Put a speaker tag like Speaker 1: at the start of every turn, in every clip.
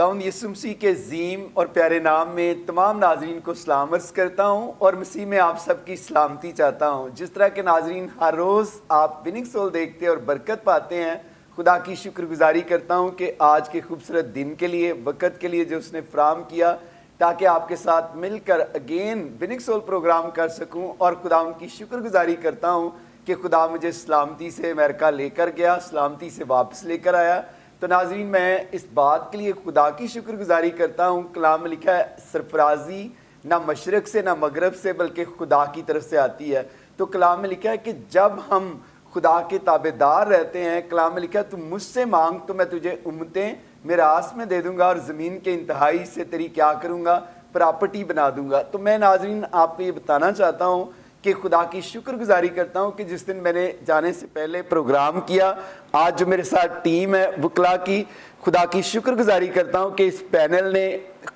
Speaker 1: खुदावंद यीशु मसीह के अजीम और प्यारे नाम में तमाम नाजरीन को सलाम अर्ज़ करता हूँ और मसीह में आप सबकी सलामती चाहता हूँ। जिस तरह के नाजरीन हर रोज़ आप विनिंग सोल देखते और बरकत पाते हैं, खुदा की शुक्रगुजारी करता हूँ कि आज के खूबसूरत दिन के लिए, वक़्त के लिए जो उसने फराहम किया ताकि आपके साथ मिलकर अगेन विनिंग सोल प्रोग्राम कर सकूँ। और खुदा की शुक्रगुजारी करता हूँ कि खुदा मुझे सलामती से अमेरिका लेकर गया, सलामती से वापस लेकर आया। तो नाज़रीन, मैं इस बात के लिए खुदा की शुक्रगुजारी करता हूँ। कलाम में लिखा है सरफराजी ना मशरक़ से ना मगरब से बल्कि खुदा की तरफ से आती है। तो कलाम में लिखा है कि जब हम खुदा के ताबेदार रहते हैं, कलाम में लिखा है तू मुझसे मांग तो मैं तुझे उम्मतें मिरास में दे दूंगा और ज़मीन के इंतहाई से तेरी क्या करूँगा, प्रॉपर्टी बना दूंगा। तो मैं नाज़रीन आपको ये बताना चाहता हूँ कि खुदा की शुक्रगुजारी करता हूँ कि जिस दिन मैंने जाने से पहले प्रोग्राम किया, आज जो मेरे साथ टीम है वकला की, खुदा की शुक्रगुजारी करता हूँ कि इस पैनल ने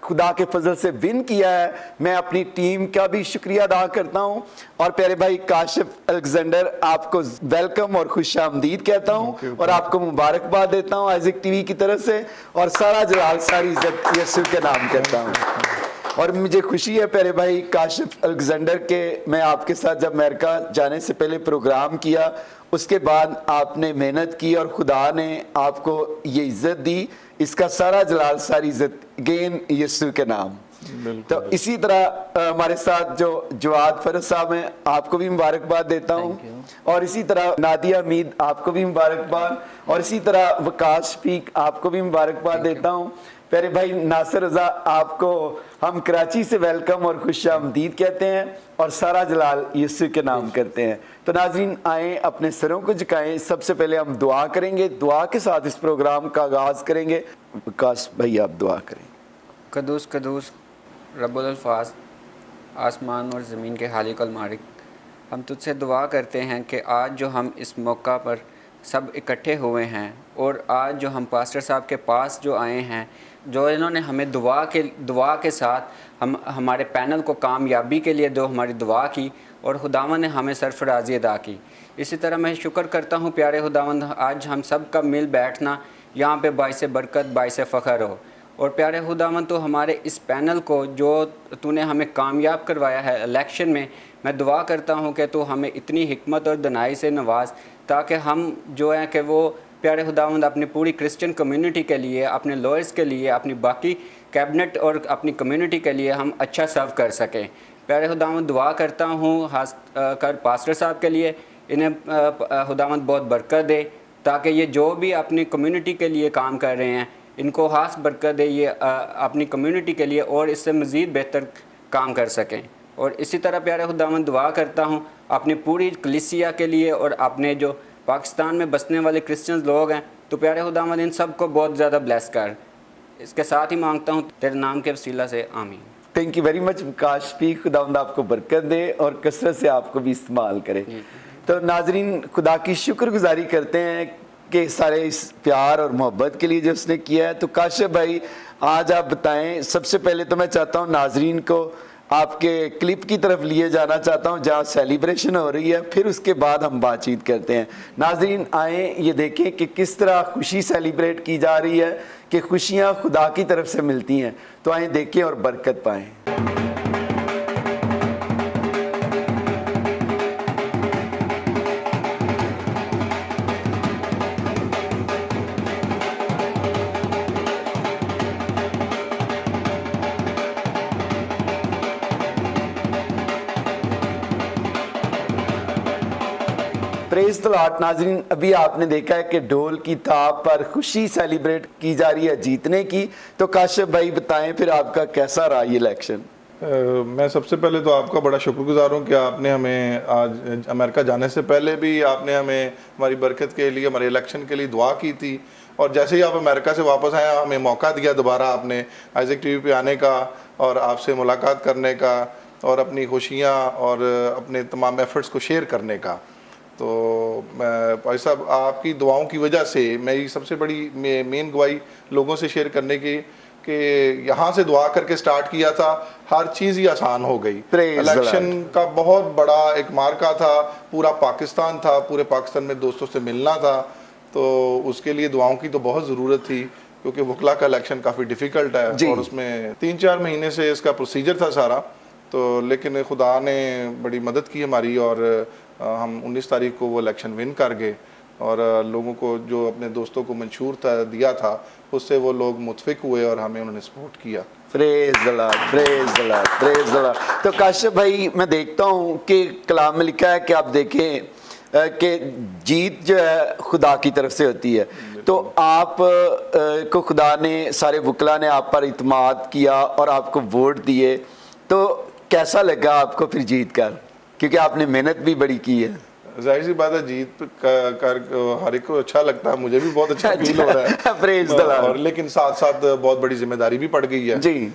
Speaker 1: खुदा के फजल से विन किया है। मैं अपनी टीम का भी शुक्रिया अदा करता हूँ और प्यारे भाई काशिफ अलेक्जेंडर, आपको वेलकम और खुश आमदीद कहता हूँ और आपको मुबारकबाद देता हूँ आइज़ैक टीवी की तरफ से, और सारा जलाल सारी इज्जत यीशु के नाम करता हूँ। और मुझे खुशी है प्यारे भाई काशिफ अलेक्जेंडर के, मैं आपके साथ जब अमेरिका जाने से पहले प्रोग्राम किया, उसके बाद आपने मेहनत की और खुदा ने आपको ये इज़्ज़त दी। इसका सारा जलाल सारी इज़्ज़त गेन यीशु के नाम। तो इसी तरह हमारे साथ जो जवाद फरज साहब हैं, आपको भी मुबारकबाद देता हूँ, और इसी तरह नादिया मीद, आपको भी मुबारकबाद, और इसी तरह वकास शफीक, आपको भी मुबारकबाद देता हूँ। प्यारे भाई नासिर रज़ा, आपको हम कराची से वेलकम और खुश आमदीद कहते हैं और सारा जलाल यीशु के नाम करते हैं। तो नाज़रीन आएँ, अपने सरों को झुकाएं। सबसे पहले हम दुआ करेंगे, दुआ के साथ इस प्रोग्राम का आगाज़ करेंगे। वकास भाई आप दुआ करें।
Speaker 2: कदूस कदूस रब्बुल अल्फाज, आसमान और ज़मीन के खालिक अल मालिक, हम तुझसे दुआ करते हैं कि आज जो हम इस मौका पर सब इकट्ठे हुए हैं और आज जो हम पास्टर साहब के पास जो आए हैं, जो इन्होंने हमें दुआ के साथ हमारे पैनल को कामयाबी के लिए जो हमारी दुआ की और खुदावंद ने हमें सरफराजी अदा की। इसी तरह मैं शुक्र करता हूँ प्यारे खुदावंद, आज हम सब का मिल बैठना यहाँ पे बाइस बरकत, बाइस फ़ख्र हो। और प्यारे खुदावंद, तो हमारे इस पैनल को जो तूने हमें कामयाब करवाया है इलेक्शन में, मैं दुआ करता हूँ कि तू हमें इतनी हिकमत और दनाई से नवाज, ताकि हम जो है कि वो प्यारे खुदावंद अपनी पूरी क्रिश्चियन कम्युनिटी के लिए, अपने लॉयर्स के लिए, अपनी बाकी कैबिनेट और अपनी कम्युनिटी के लिए हम अच्छा सर्व कर सकें। प्यारे खुदावंद, दुआ करता हूँ खास कर पास्टर साहब के लिए, इन्हें खुदावंद बहुत बरकत दे, ताकि ये जो भी अपनी कम्युनिटी के लिए काम कर रहे हैं, इनको खास बरकत दे, ये अपनी कम्युनिटी के लिए और इससे मज़ीद बेहतर काम कर सकें। और इसी तरह प्यारे खुदावंद दुआ करता हूँ अपनी पूरी कलीसिया के लिए और अपने जो पाकिस्तान में बसने वाले क्रिश्चियंस लोग हैं, तो प्यारे खुदावंद इन सब को बहुत ज़्यादा ब्लेस कर। इसके साथ ही मांगता हूँ तेरे नाम के वसीला से, आमीन।
Speaker 1: Thank you very much Waqas Shafiq, खुदावंद आपको बरकत दे और कसरत से आपको भी इस्तेमाल करे। तो नाजरीन, खुदा की शुक्रगुजारी करते हैं कि सारे इस प्यार और मोहब्बत के लिए जो उसने किया है। तो काशिफ भाई, आज आप बताएं। सबसे पहले तो मैं चाहता हूँ नाजरीन को आपके क्लिप की तरफ लिए जाना चाहता हूँ जहाँ सेलिब्रेशन हो रही है, फिर उसके बाद हम बातचीत करते हैं। नाजरीन आएँ, ये देखें कि किस तरह खुशी सेलिब्रेट की जा रही है, कि खुशियाँ खुदा की तरफ से मिलती हैं। तो आएँ देखें और बरकत पाएँ। Praise the Lord. नाज़रीन, अभी आपने देखा है कि ढोल की थाप पर खुशी सेलिब्रेट की जा रही है जीतने की। तो काशिफ भाई बताएं फिर आपका कैसा रहा ये इलेक्शन?
Speaker 3: मैं सबसे पहले तो आपका बड़ा शुक्रगुजार हूँ कि आपने हमें आज अमेरिका जाने से पहले भी आपने हमें हमारी बरकत के लिए, हमारे इलेक्शन के लिए दुआ की थी, और जैसे ही आप अमेरिका से वापस आए हमें मौका दिया दोबारा आपने आइज़ैक टीवी पे आने का और आपसे मुलाकात करने का और अपनी खुशियाँ और अपने तमाम एफ़र्ट्स को शेयर करने का। तो भाई साहब, आपकी दुआओं की वजह से मेरी सबसे बड़ी मेन गवाही लोगों से शेयर करने की कि यहाँ से दुआ करके स्टार्ट किया था, हर चीज़ ही आसान हो गई। इलेक्शन का बहुत बड़ा एक मार्का था, पूरा पाकिस्तान था, पूरे पाकिस्तान में दोस्तों से मिलना था, तो उसके लिए दुआओं की तो बहुत ज़रूरत थी। क्योंकि वकला का इलेक्शन काफ़ी डिफ़िकल्ट है
Speaker 1: जी।
Speaker 3: और उसमें 3-4 महीने से इसका प्रोसीजर था सारा, तो लेकिन खुदा ने बड़ी मदद की हमारी और हम 19 तारीख को वो इलेक्शन विन कर गए और लोगों को जो अपने दोस्तों को मंशूर था दिया था उससे वो लोग मुतफिक हुए और हमें उन्होंने सपोर्ट किया।
Speaker 1: Praise the Lord, praise the Lord, praise the Lord. तो काशिफ भाई, मैं देखता हूँ कि कलाम में लिखा है कि आप देखें कि जीत जो है खुदा की तरफ से होती है। तो आप को खुदा ने, सारे वकला ने आप पर इत्माद किया और आपको वोट दिए, तो कैसा लगा आपको फिर जीत कर? क्योंकि आपने मेहनत भी बड़ी की है।
Speaker 3: जाहिर सी बात है, जीत कर हर एक को अच्छा लगता है, मुझे भी बहुत अच्छा फील हो रहा है।
Speaker 1: Praise the Lord.
Speaker 3: और लेकिन साथ साथ बहुत बड़ी जिम्मेदारी भी पड़ गई है
Speaker 1: जी।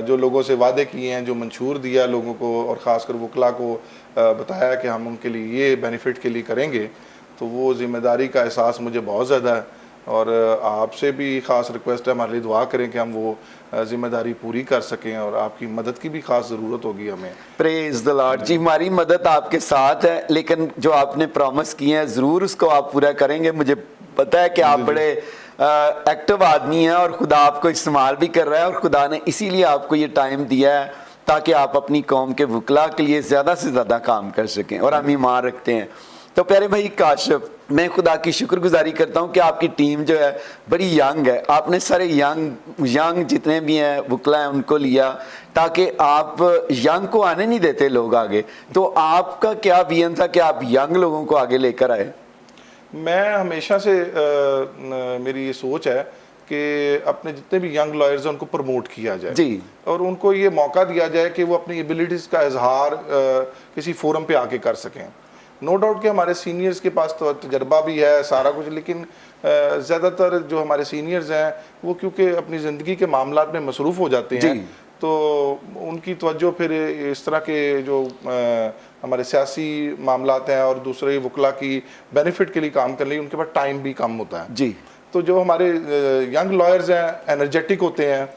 Speaker 3: जो लोगों से वादे किए हैं, जो मंशूर दिया लोगों को और ख़ासकर वकला को बताया कि हम उनके लिए ये बेनिफिट के लिए करेंगे, तो वो जिम्मेदारी का एहसास मुझे बहुत ज़्यादा है और आपसे भी ख़ास रिक्वेस्ट है हमारे लिए दुआ करें कि हम वो जिम्मेदारी पूरी कर सकें और आपकी मदद की भी ख़ास ज़रूरत होगी हमें।
Speaker 1: Praise the Lord. जी, हमारी मदद आपके साथ है, लेकिन जो आपने प्रॉमिस किए हैं ज़रूर उसको आप पूरा करेंगे। मुझे पता है कि आप बड़े एक्टिव आदमी हैं और खुदा आपको इस्तेमाल भी कर रहा है और खुदा ने इसीलिए आपको ये टाइम दिया है ताकि आप अपनी कौम के वकला के लिए ज़्यादा से ज़्यादा काम कर सकें, और हम ईमान रखते हैं। तो प्यारे भाई काशिफ, मैं खुदा की शुक्रगुजारी करता हूँ कि आपकी टीम जो है बड़ी यंग है। आपने सारे यंग जितने भी हैं वकला हैं उनको लिया ताकि आप यंग को आने नहीं देते लोग आगे। तो आपका क्या विजन था कि आप यंग लोगों को आगे लेकर आए?
Speaker 3: मैं हमेशा से मेरी ये सोच है कि अपने जितने भी यंग लॉयर्स हैं उनको प्रमोट किया जाए
Speaker 1: जी।
Speaker 3: और उनको ये मौका दिया जाए कि वो अपनी एबिलिटीज़ का इजहार किसी फोरम पे आके कर सकें। नो डाउट कि हमारे सीनियर्स के पास तो तजर्बा भी है सारा कुछ, लेकिन ज़्यादातर जो हमारे सीनियर्स हैं वो क्योंकि अपनी ज़िंदगी के मामलात में मसरूफ़ हो जाते हैं, तो उनकी तवज्जो फिर इस तरह के जो हमारे सियासी मामलात हैं और दूसरे वकला की बेनिफिट के लिए काम करने उनके पास टाइम भी कम होता है
Speaker 1: जी।
Speaker 3: तो जो हमारे यंग लॉयर्स हैं एनर्जेटिक होते हैं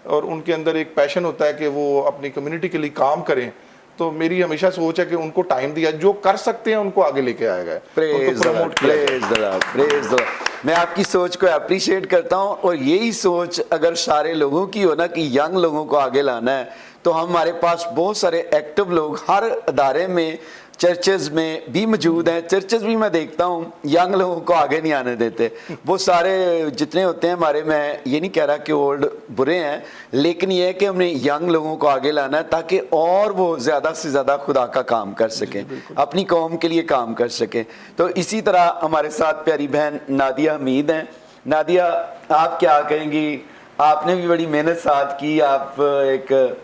Speaker 3: और उनके अंदर एक पैशन होता है कि वो अपनी कम्युनिटी के लिए काम करें, तो मेरी हमेशा सोच है कि उनको टाइम दिया, जो कर सकते हैं उनको आगे लेके आया गया, उनको प्रमोट किया जाए।
Speaker 1: Praise the Lord, praise the Lord. मैं आपकी सोच को अप्रिशिएट करता हूँ और यही सोच अगर सारे लोगों की हो ना कि यंग लोगों को आगे लाना है, तो हमारे पास बहुत सारे एक्टिव लोग हर अदारे में, चर्चेज में भी मौजूद हैं। चर्चेज भी मैं देखता हूँ यंग लोगों को आगे नहीं आने देते। वो सारे जितने होते हैं हमारे, मैं ये नहीं कह रहा कि ओल्ड बुरे हैं, लेकिन ये है कि हमने यंग लोगों को आगे लाना है ताकि और वो ज़्यादा से ज़्यादा खुदा का काम कर सकें, अपनी कौम के लिए काम कर सकें। तो इसी तरह हमारे साथ प्यारी बहन नादिया हमीद हैं। नादिया, आप क्या कहेंगी? आपने भी बड़ी मेहनत साथ की, आप एक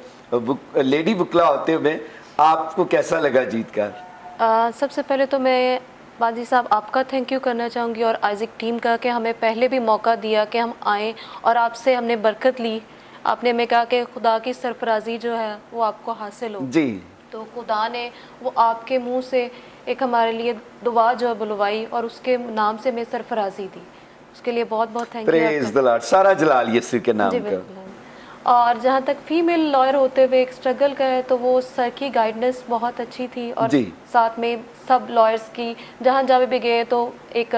Speaker 1: लेडी वकला होते हुए आपको कैसा लगा जीत कर?
Speaker 4: सबसे पहले तो मैं बाजी साहब आपका थैंक यू करना चाहूँगी और आइज़िक टीम का कि हमें पहले भी मौका दिया कि हम आएँ और आपसे हमने बरकत ली। आपने हमें कहा कि खुदा की सरफराजी जो है वो आपको हासिल हो
Speaker 1: जी।
Speaker 4: तो खुदा ने वो आपके मुंह से एक हमारे लिए दुआ जो है बुलवाई और उसके नाम से हमें सरफराजी दी। उसके लिए बहुत बहुत thank you.
Speaker 1: Praise the Lord. सारा जलाल यीशु के नाम
Speaker 4: जी
Speaker 1: का।
Speaker 4: बिल्कुल। और जहाँ तक फीमेल लॉयर होते हुए एक स्ट्रगल का है, तो वो सर की गाइडेंस बहुत अच्छी थी और
Speaker 1: जी।
Speaker 4: साथ में सब लॉयर्स की जहाँ जहाँ भी गए तो एक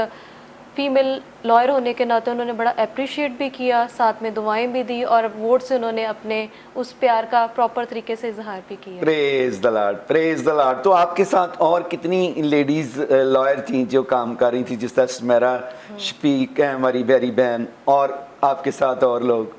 Speaker 4: फीमेल लॉयर होने के नाते उन्होंने बड़ा अप्रिशिएट भी किया, साथ में दुआएं भी दी और वोट से उन्होंने अपने उस प्यार का प्रॉपर तरीके से इजहार भी किया।
Speaker 1: Praise the Lord, praise the Lord. तो आपके साथ और कितनी लेडीज लॉयर थी जो काम कर रही थी? जिस तरह सुमेरा शफीक है हमारी प्यारी बहन, और आपके साथ और लोग?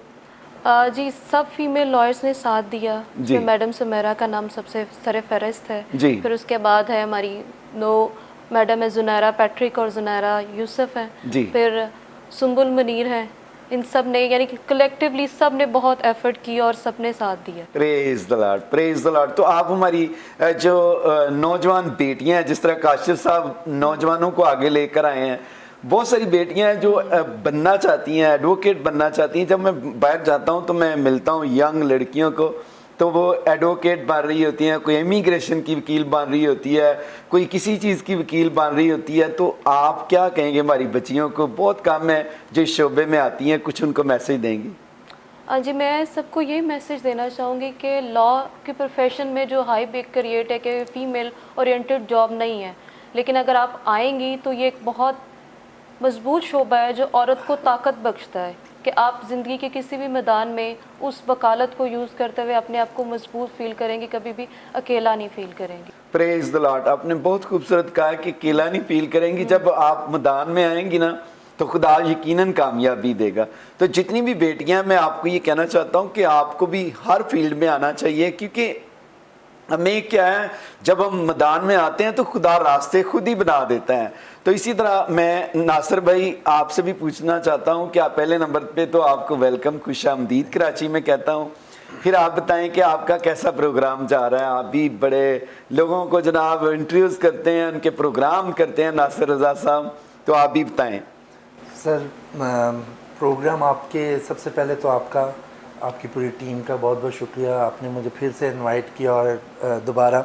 Speaker 4: जी, सब फीमेल लॉयर्स ने साथ दिया।
Speaker 1: जी।
Speaker 4: मैडम सुमेरा का नाम सबसे सर फहरिस्त है।
Speaker 1: जी।
Speaker 4: फिर उसके बाद है हमारी दो मैडम है, जुनैरा पैट्रिक और जुनैरा यूसुफ हैं।
Speaker 1: जी।
Speaker 4: फिर सुम्बुल मुनीर हैं। इन सब ने यानी कि कलेक्टिवली सब ने बहुत एफर्ट की और सब ने साथ दिया।
Speaker 1: Praise the Lord, praise the Lord. तो आप हमारी जो नौजवान बेटियां हैं, जिस तरह काशिफ साहब नौजवानों को आगे लेकर आए हैं, बहुत सारी बेटियां हैं जो बनना चाहती हैं, एडवोकेट बनना चाहती हैं। जब मैं बाहर जाता हूं तो मैं मिलता हूं यंग लड़कियों को, तो वो एडवोकेट बन रही होती हैं, कोई इमिग्रेशन की वकील बन रही होती है, कोई किसी चीज़ की वकील बन रही होती है। तो आप क्या कहेंगे हमारी बच्चियों को? बहुत कम है जो इस शोबे में आती हैं, कुछ उनको मैसेज देंगी?
Speaker 4: जी, मैं सबको यही मैसेज देना चाहूँगी कि लॉ के प्रोफेशन में जो हाई बेक क्रिएट है कि फ़ीमेल ओरिएंटेड जॉब नहीं है, लेकिन अगर आप आएंगी तो ये एक बहुत मजबूत शोबा है जो औरत को ताकत बख्शता है। کہ آپ زندگی کے کسی بھی میدان میں اس وکالت کو یوز کرتے ہوئے اپنے آپ کو مضبوط فیل کریں گے, کبھی بھی اکیلا نہیں فیل کریں گے.
Speaker 1: پریز دی لارڈ. آپ نے بہت خوبصورت کہا کہ اکیلا نہیں فیل کریں گی. جب آپ میدان میں آئیں گی نا تو خدا یقیناً کامیابی دے گا. تو جتنی بھی بیٹیاں, میں آپ کو یہ کہنا چاہتا ہوں کہ آپ کو بھی ہر فیلڈ میں آنا چاہیے, کیونکہ ہمیں کیا ہے جب ہم میدان میں آتے ہیں تو خدا راستے خود ہی بنا دیتا ہے. تو اسی طرح میں ناصر بھائی آپ سے بھی پوچھنا چاہتا ہوں کہ آپ پہلے نمبر پہ تو آپ کو ویلکم, خوش آمدید کراچی میں کہتا ہوں. پھر آپ بتائیں کہ آپ کا کیسا پروگرام جا رہا ہے. آپ بھی بڑے لوگوں کو جناب انٹرویوز کرتے ہیں, ان کے پروگرام کرتے ہیں ناصر رضا صاحب, تو آپ بھی بتائیں.
Speaker 5: سر پروگرام آپ کے, سب سے پہلے تو آپ کی پوری ٹیم کا بہت بہت شکریہ, آپ نے مجھے پھر سے انوائٹ کیا اور دوبارہ.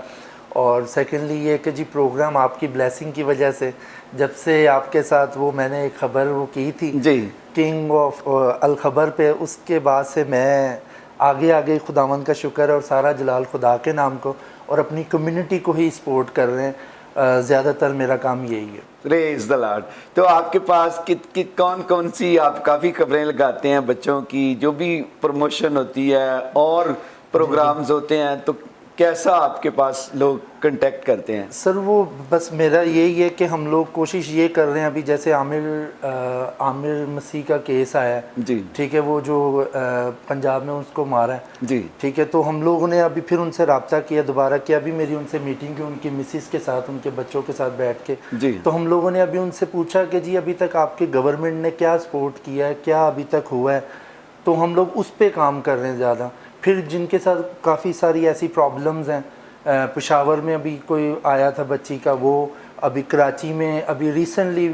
Speaker 5: اور سیکنڈلی یہ کہ جی پروگرام آپ کی بلیسنگ کی وجہ سے, جب سے آپ کے ساتھ وہ میں نے ایک خبر وہ کی تھی
Speaker 1: جی
Speaker 5: کنگ آف الخبر پہ, اس کے بعد سے میں آگے خداوند کا شکر اور سارا جلال خدا کے نام کو, اور اپنی کمیونٹی کو ہی سپورٹ کر رہے ہیں. زیادہ تر میرا کام یہی ہے.
Speaker 1: پریز دی لارڈ. تو آپ کے پاس کون سی, آپ کافی خبریں لگاتے ہیں بچوں کی, جو بھی پروموشن ہوتی ہے اور پروگرامز ہوتے ہیں, تو کیسا آپ کے پاس لوگ کنٹیکٹ کرتے ہیں؟
Speaker 5: سر وہ بس میرا یہی ہے کہ ہم لوگ کوشش یہ کر رہے ہیں, ابھی جیسے عامر مسیح کا کیس آیا ہے,
Speaker 1: جی
Speaker 5: ٹھیک ہے, وہ جو پنجاب میں اس کو مارا ہے,
Speaker 1: جی
Speaker 5: ٹھیک ہے, تو ہم لوگوں نے ابھی پھر ان سے رابطہ کیا دوبارہ, کہ ابھی میری ان سے میٹنگ کی, ان کی مسز کے ساتھ, ان کے بچوں کے ساتھ بیٹھ کے,
Speaker 1: جی
Speaker 5: تو ہم لوگوں نے ابھی ان سے پوچھا کہ جی ابھی تک آپ کے گورنمنٹ نے کیا سپورٹ کیا ہے, کیا ابھی تک ہوا ہے, تو ہم لوگ اس پہ کام کر رہے ہیں زیادہ. پھر جن کے ساتھ کافی ساری ایسی پرابلمز ہیں, پشاور میں ابھی کوئی آیا تھا بچی کا, وہ ابھی کراچی میں ابھی ریسنٹلی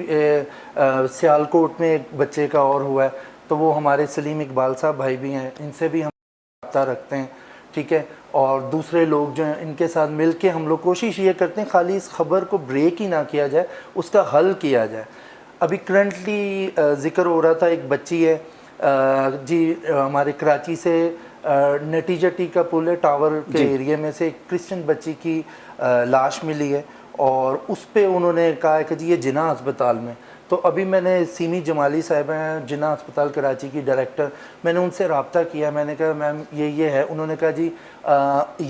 Speaker 5: سیالکوٹ میں ایک بچے کا اور ہوا ہے, تو وہ ہمارے سلیم اقبال صاحب بھائی بھی ہیں, ان سے بھی ہم رابطہ رکھتے ہیں, ٹھیک ہے, اور دوسرے لوگ جو ہیں ان کے ساتھ مل کے ہم لوگ کوشش یہ کرتے ہیں خالی اس خبر کو بریک ہی نہ کیا جائے, اس کا حل کیا جائے. ابھی کرنٹلی ذکر ہو رہا تھا, ایک بچی ہے جی ہمارے کراچی سے نٹی جٹی کا پل ہے, ٹاور کے ایریے میں سے ایک کرسچن بچی کی لاش ملی ہے, اور اس پہ انہوں نے کہا کہ جی یہ جناح ہسپتال میں. تو ابھی میں نے سیمی جمالی صاحب ہیں جناح ہسپتال کراچی کی ڈائریکٹر, میں نے ان سے رابطہ کیا, میں نے کہا میم یہ ہے, انہوں نے کہا جی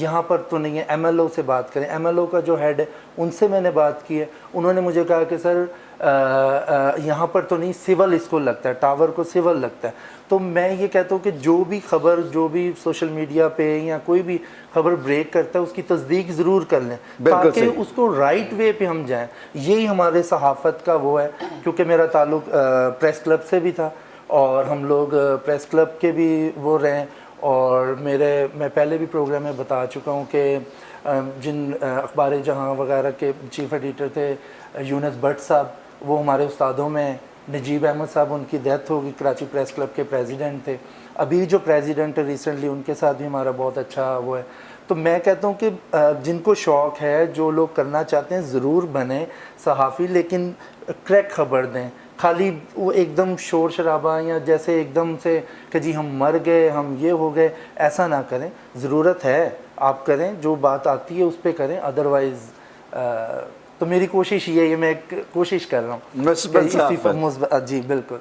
Speaker 5: یہاں پر تو نہیں ہے, ایم ایل او سے بات کریں. ایم ایل او کا جو ہیڈ ہے ان سے میں نے بات کی ہے, انہوں نے مجھے کہا کہ سر یہاں پر تو نہیں, سول اس کو لگتا ہے, ٹاور کو سول لگتا ہے. تو میں یہ کہتا ہوں کہ جو بھی خبر, جو بھی سوشل میڈیا پہ یا کوئی بھی خبر بریک کرتا ہے, اس کی تصدیق ضرور کر لیں, تاکہ اس کو رائٹ وے پہ ہم جائیں. یہی ہمارے صحافت کا وہ ہے, کیونکہ میرا تعلق پریس کلب سے بھی تھا, اور ہم لوگ پریس کلب کے بھی وہ رہے, اور میں پہلے بھی پروگرام میں بتا چکا ہوں کہ جن اخبار جہاں وغیرہ کے چیف ایڈیٹر تھے یونس بٹ صاحب, وہ ہمارے استادوں میں. نجیب احمد صاحب, ان کی ڈیتھ ہوگی, کراچی پریس کلب کے پریزیڈنٹ تھے. ابھی جو پریزیڈنٹ ہے ریسنٹلی, ان کے ساتھ بھی ہمارا بہت اچھا وہ ہے. تو میں کہتا ہوں کہ جن کو شوق ہے, جو لوگ کرنا چاہتے ہیں, ضرور بنیں صحافی, لیکن کریکٹ خبر دیں. خالی وہ ایک دم شور شرابہ یا جیسے ایک دم سے کہ جی ہم مر گئے, ہم یہ ہو گئے, ایسا نہ کریں. ضرورت ہے آپ کریں, جو بات آتی ہے اس پہ کریں, ادروائز تو میری کوشش یہ ہے, میں کوشش کر رہا ہوں. جی بالکل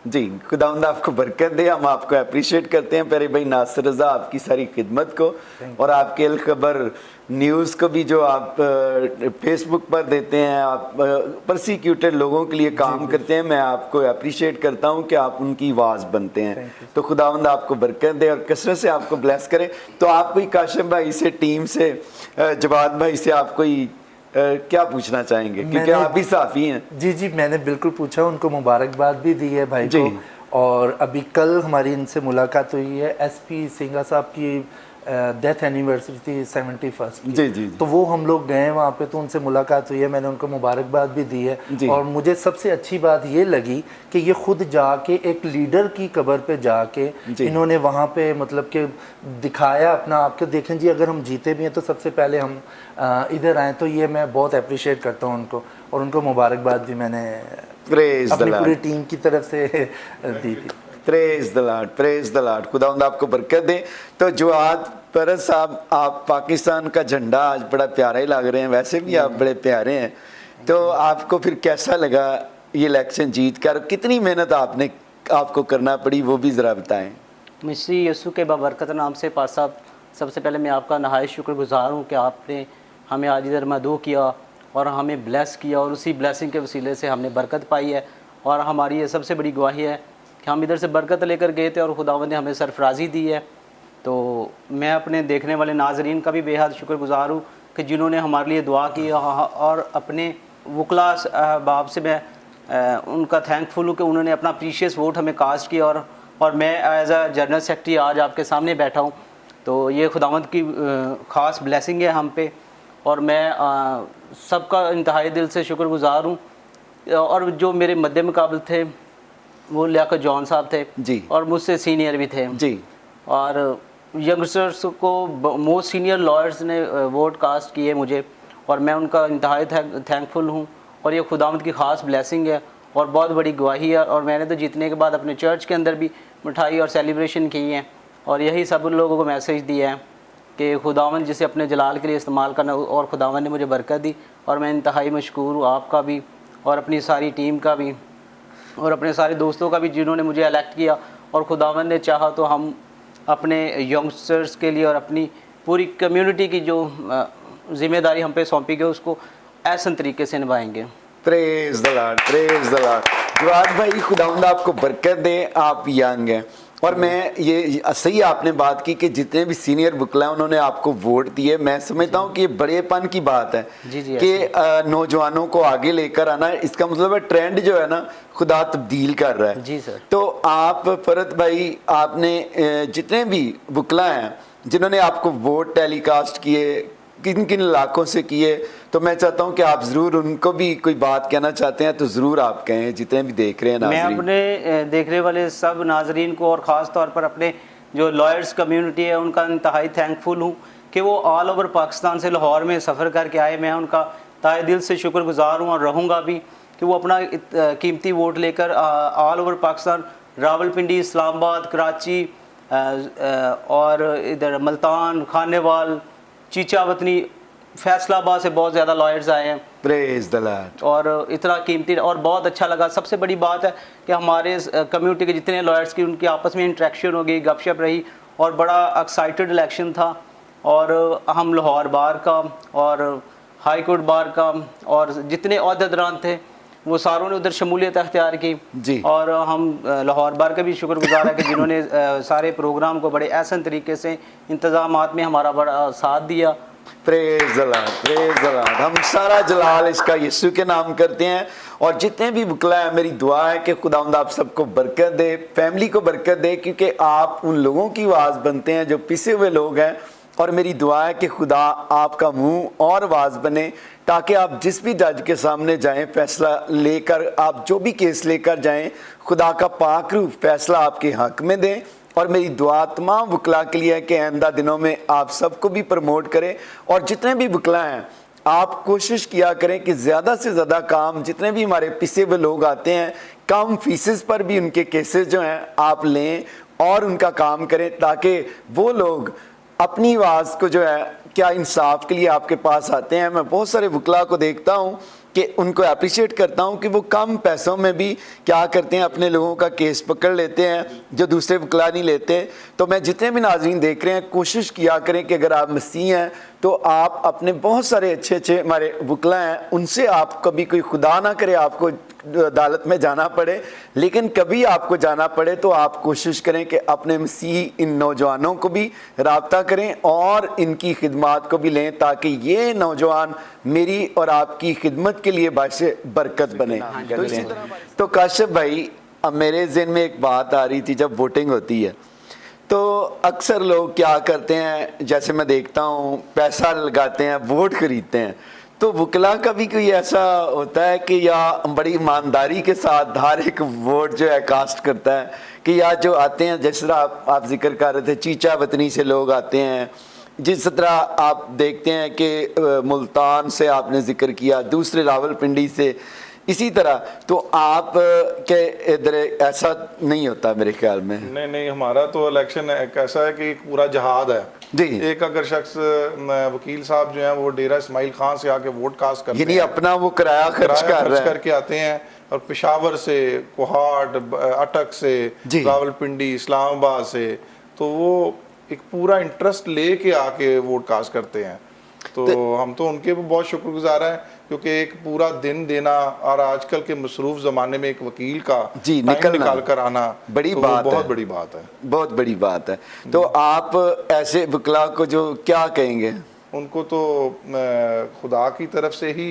Speaker 1: جی, خداوند آپ کو برکت دے. ہم آپ کو اپریشیٹ کرتے ہیں پیارے بھائی ناصر رضا, آپ کی ساری خدمت کو, اور آپ کے الخبر نیوز کو بھی جو آپ فیس بک پر دیتے ہیں, آپ پرسیکیوٹڈ لوگوں کے لیے کام کرتے ہیں. میں آپ کو اپریشیٹ کرتا ہوں کہ آپ ان کی آواز بنتے ہیں. تو خداوند آپ کو برکت دے اور کثرت سے آپ کو بلیس کرے. تو آپ کوئی کاشم بھائی سے, ٹیم سے, جواد بھائی سے آپ کوئی کیا پوچھنا چاہیں گے, کیونکہ آپ بھی صحافی ہیں؟
Speaker 5: جی میں نے بالکل پوچھا, ان کو مبارکباد بھی دی ہے بھائی کو. اور ابھی کل ہماری ان سے ملاقات ہوئی ہے, ایس پی سنگھا صاحب کی ڈیتھ اینیورسری تھی 71 کی, تو وہ ہم لوگ گئے وہاں پہ, تو ان سے ملاقات ہوئی ہے, میں نے ان کو مبارکباد بھی دی ہے. اور مجھے سب سے اچھی بات یہ لگی کہ یہ خود جا کے ایک لیڈر کی قبر پہ جا کے انہوں نے وہاں پہ مطلب کہ دکھایا اپنا آپ کے, دیکھیں جی اگر ہم جیتے بھی ہیں تو سب سے پہلے ہم ادھر آئیں. تو یہ میں بہت اپریشیٹ کرتا ہوں ان کو, اور ان کو مبارکباد بھی میں نے اپنی پوری ٹیم کی طرف سے دی تھی.
Speaker 1: پریز the Lord, praise the lord. خداوند آپ کو برکت دے. تو جواد پرس صاحب, آپ پاکستان کا جھنڈا آج بڑا پیارا ہی لگ رہے ہیں, ویسے بھی آپ بڑے پیارے ہیں. تو آپ کو پھر کیسا لگا یہ الیکشن جیت کر, کتنی محنت آپ نے آپ کو کرنا پڑی وہ بھی ذرا بتائیں.
Speaker 6: مسیح یسوع کے بابرکت نام سے پاس صاحب، سب سے پہلے میں آپ کا نہایت شکر گزار ہوں کہ آپ نے ہمیں آج ادھر مدعو کیا اور ہمیں بلیس کیا، اور اسی بلیسنگ کے وسیلے سے ہم نے برکت پائی ہے. اور ہماری یہ سب سے بڑی گواہی ہے کہ ہم ادھر سے برکت لے کر گئے تھے اور خداوند نے ہمیں سرفرازی دی ہے. تو میں اپنے دیکھنے والے ناظرین کا بھی بے حد شکر گزار ہوں کہ جنہوں نے ہمارے لیے دعا کی، اور اپنے وکلا احباب سے میں ان کا تھینک فل ہوں کہ انہوں نے اپنا پریشیس ووٹ ہمیں کاسٹ کیا، اور میں ایز اے جنرل سیکرٹری آج آپ کے سامنے بیٹھا ہوں. تو یہ خداوند کی خاص بلیسنگ ہے ہم پہ، اور میں سب کا انتہائی دل سے شکر گزار ہوں. اور جو میرے مد مقابل تھے وہ لیاقت جان صاحب تھے
Speaker 1: جی،
Speaker 6: اور مجھ سے سینئر بھی تھے
Speaker 1: جی،
Speaker 6: اور ینگسٹرس کو موسٹ سینئر لائرز نے ووٹ کاسٹ کیے مجھے، اور میں ان کا انتہائی تھینک فل ہوں. اور یہ خداوند کی خاص بلیسنگ ہے اور بہت بڑی گواہی ہے. اور میں نے تو جیتنے کے بعد اپنے چرچ کے اندر بھی مٹھائی اور سیلیبریشن کی ہیں، اور یہی سب لوگوں کو میسیج دیا ہے کہ خداوند جسے اپنے جلال کے لیے استعمال کرنا، اور خداوند نے مجھے برکت دی. اور میں انتہائی مشکور ہوں آپ کا بھی، اور اپنی ساری ٹیم کا بھی، اور اپنے سارے دوستوں کا بھی جنہوں نے مجھے الیکٹ کیا. اور خداوند نے چاہا تو ہم اپنے ینگسٹرز کے لیے اور اپنی پوری کمیونٹی کی جو ذمہ داری ہم پہ سونپی گئی اس کو احسن طریقے سے نبھائیں گے.
Speaker 1: پریز the Lord, praise the lord. جواد بھائی خداوند آپ کو برکت دے، آپ ینگ ہیں. اور میں یہ صحیح آپ نے بات کی کہ جتنے بھی سینئر وکلا ہیں انہوں نے آپ کو ووٹ دیے. میں سمجھتا ہوں کہ یہ بڑے پن کی بات ہے کہ نوجوانوں کو آگے لے کر آنا. اس کا مطلب ہے ٹرینڈ جو ہے نا خدا تبدیل کر رہا ہے.
Speaker 6: جی سر.
Speaker 1: تو آپ فرت بھائی، آپ نے جتنے بھی وکلا ہیں جنہوں نے آپ کو ووٹ ٹیلی کاسٹ کیے، کن کن علاقوں سے کیے، تو میں چاہتا ہوں کہ آپ ضرور ان کو بھی کوئی بات کہنا چاہتے ہیں تو ضرور آپ کہیں، جتنے بھی دیکھ رہے ہیں
Speaker 6: میں
Speaker 1: ناظرین.
Speaker 6: اپنے دیکھنے والے سب ناظرین کو اور خاص طور پر اپنے جو لائرز کمیونٹی ہے ان کا انتہائی تھینک فل ہوں کہ وہ آل اوور پاکستان سے لاہور میں سفر کر کے آئے. میں ان کا تہہ دل سے شکر گزار ہوں اور رہوں گا بھی کہ وہ اپنا قیمتی ووٹ لے کر آل اوور پاکستان، راولپنڈی، اسلام آباد، کراچی، اور ادھر ملتان، کھانے وال، چیچا وطنی، فیصلہ آباد سے بہت زیادہ لائرز آئے ہیں.
Speaker 1: پریز دی لارڈ.
Speaker 6: اور اتنا قیمتی اور بہت اچھا لگا. سب سے بڑی بات ہے کہ ہمارے کمیونٹی کے جتنے لائرز کی ان کی آپس میں انٹریکشن ہو گئی، گپ شپ رہی، اور بڑا ایکسائٹڈ الیکشن تھا. اور ہم لاہور بار کا اور ہائی کورٹ بار کا اور جتنے عہدیداران تھے وہ ساروں نے ادھر شمولیت اختیار کی.
Speaker 1: جی.
Speaker 6: اور ہم لاہور بار کا بھی شکر گزار ہے کہ جنہوں نے سارے پروگرام کو بڑے احسن طریقے سے انتظامات میں ہمارا بڑا ساتھ دیا.
Speaker 1: پریز the Lord, praise the lord. ہم سارا جلال اس کا یسوع کے نام کرتے ہیں. اور جتنے بھی وکلا ہیں میری دعا ہے کہ خداوند آپ سب کو برکت دے، فیملی کو برکت دے، کیونکہ آپ ان لوگوں کی آواز بنتے ہیں جو پسے ہوئے لوگ ہیں. اور میری دعا ہے کہ خدا آپ کا منہ اور آواز بنے تاکہ آپ جس بھی جج کے سامنے جائیں فیصلہ لے کر، آپ جو بھی کیس لے کر جائیں، خدا کا پاک روح فیصلہ آپ کے حق میں دیں. اور میری دعا تمام وکلا کے لیے ہے کہ آئندہ دنوں میں آپ سب کو بھی پروموٹ کریں. اور جتنے بھی وکلا ہیں آپ کوشش کیا کریں کہ زیادہ سے زیادہ کام، جتنے بھی ہمارے پسے ہوئے لوگ آتے ہیں، کم فیسز پر بھی ان کے کیسز جو ہیں آپ لیں اور ان کا کام کریں تاکہ وہ لوگ اپنی آواز کو جو ہے کیا انصاف کے لیے آپ کے پاس آتے ہیں. میں بہت سارے وکلا کو دیکھتا ہوں کہ ان کو اپریشیٹ کرتا ہوں کہ وہ کم پیسوں میں بھی کیا کرتے ہیں، اپنے لوگوں کا کیس پکڑ لیتے ہیں جو دوسرے وکلا نہیں لیتے. تو میں جتنے بھی ناظرین دیکھ رہے ہیں کوشش کیا کریں کہ اگر آپ مسیح ہیں تو آپ اپنے بہت سارے اچھے اچھے ہمارے وکلا ہیں ان سے آپ کبھی کوئی خدا نہ کرے آپ کو عدالت میں جانا پڑے، لیکن کبھی آپ کو جانا پڑے تو آپ کوشش کریں کہ اپنے مسیح ان نوجوانوں کو بھی رابطہ کریں اور ان کی خدمات کو بھی لیں تاکہ یہ نوجوان میری اور آپ کی خدمت کے لیے باعث برکت بنے. تو کاشف بھائی، اب میرے ذہن میں ایک بات آ رہی تھی، جب ووٹنگ ہوتی ہے تو اکثر لوگ کیا کرتے ہیں، جیسے میں دیکھتا ہوں پیسہ لگاتے ہیں، ووٹ خریدتے ہیں. تو وکلا کا بھی کوئی ایسا ہوتا ہے کہ یا بڑی ایمانداری کے ساتھ ہر ایک ووٹ جو ہے کاسٹ کرتا ہے کہ یا جو آتے ہیں، جس طرح آپ ذکر کر رہے تھے چیچا وطنی سے لوگ آتے ہیں، جس طرح آپ دیکھتے ہیں کہ ملتان سے آپ نے ذکر کیا، دوسرے راولپنڈی سے، इसी तरह तो आप के इधर ऐसा नहीं होता मेरे ख्याल में।
Speaker 3: नहीं, हमारा तो इलेक्शन एक ऐसा है कि एक पूरा जहाद है
Speaker 1: जी।
Speaker 3: एक अगर शख्स वकील साहब जो हैं वो डेरा इस्माइल खान से आके वोट कास्ट करते
Speaker 1: यानी
Speaker 3: हैं,
Speaker 1: अपना वो किराया खर्च कर रहा है
Speaker 3: करके आते हैं, और पेशावर से, कोहाट, अटक से,
Speaker 1: जी।
Speaker 3: रावलपिंडी, इस्लामाबाद से, तो वो एक पूरा इंटरेस्ट लेके आके वोट कास्ट करते हैं। तो हम तो उनके भी बहुत शुक्रगुजार हैं, क्योंकि एक पूरा दिन देना और आजकल के मसरूफ ज़माने में एक वकील का
Speaker 1: जी
Speaker 3: टाइम निकाल कर आना
Speaker 1: बड़ी
Speaker 3: तो
Speaker 1: बात
Speaker 3: बहुत
Speaker 1: है।
Speaker 3: बड़ी बात है।
Speaker 1: बहुत बड़ी बात है। तो आप ऐसे वकला को जो क्या कहेंगे?
Speaker 3: उनको तो खुदा की तरफ से ही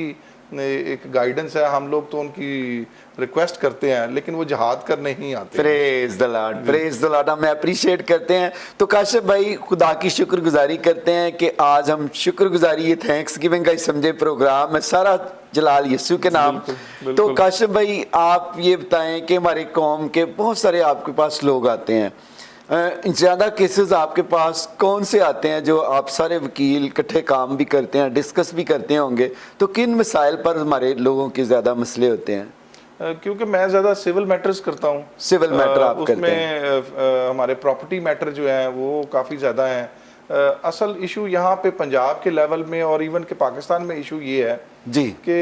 Speaker 3: एक गाइडेंस है, हम लोग तो उनकी रिक्वेस्ट करते हैं, लेकिन वो जहाद करने ही आते हैं।
Speaker 1: Praise the Lord, praise the Lord. हम अप्रिशिएट करते हैं। तो काशिफ भाई खुदा की शुक्रगुजारी करते हैं कि आज हम शुक्रगुजारी ये थैंक्स गिविंग का समझे प्रोग्राम है सारा जलाल यीशु के नाम। तो काशिफ भाई आप ये बताएं कि हमारे कौम के बहुत सारे आपके पास लोग आते हैं, ज़्यादा केसेस आपके पास कौन से आते हैं जो आप सारे वकील इकट्ठे काम भी करते हैं, डिस्कस भी करते होंगे, तो किन मसाइल पर हमारे लोगों के ज़्यादा मसले होते हैं?
Speaker 3: क्योंकि मैं ज़्यादा सिविल मैटर्स करता हूँ।
Speaker 1: सिविल मैटर आप करते हैं?
Speaker 3: उसमें हमारे प्रॉपर्टी मैटर जो हैं वो काफ़ी ज़्यादा हैं। असल इशू यहाँ पे पंजाब के लेवल में और इवन के पाकिस्तान में इशू ये है
Speaker 1: जी
Speaker 3: कि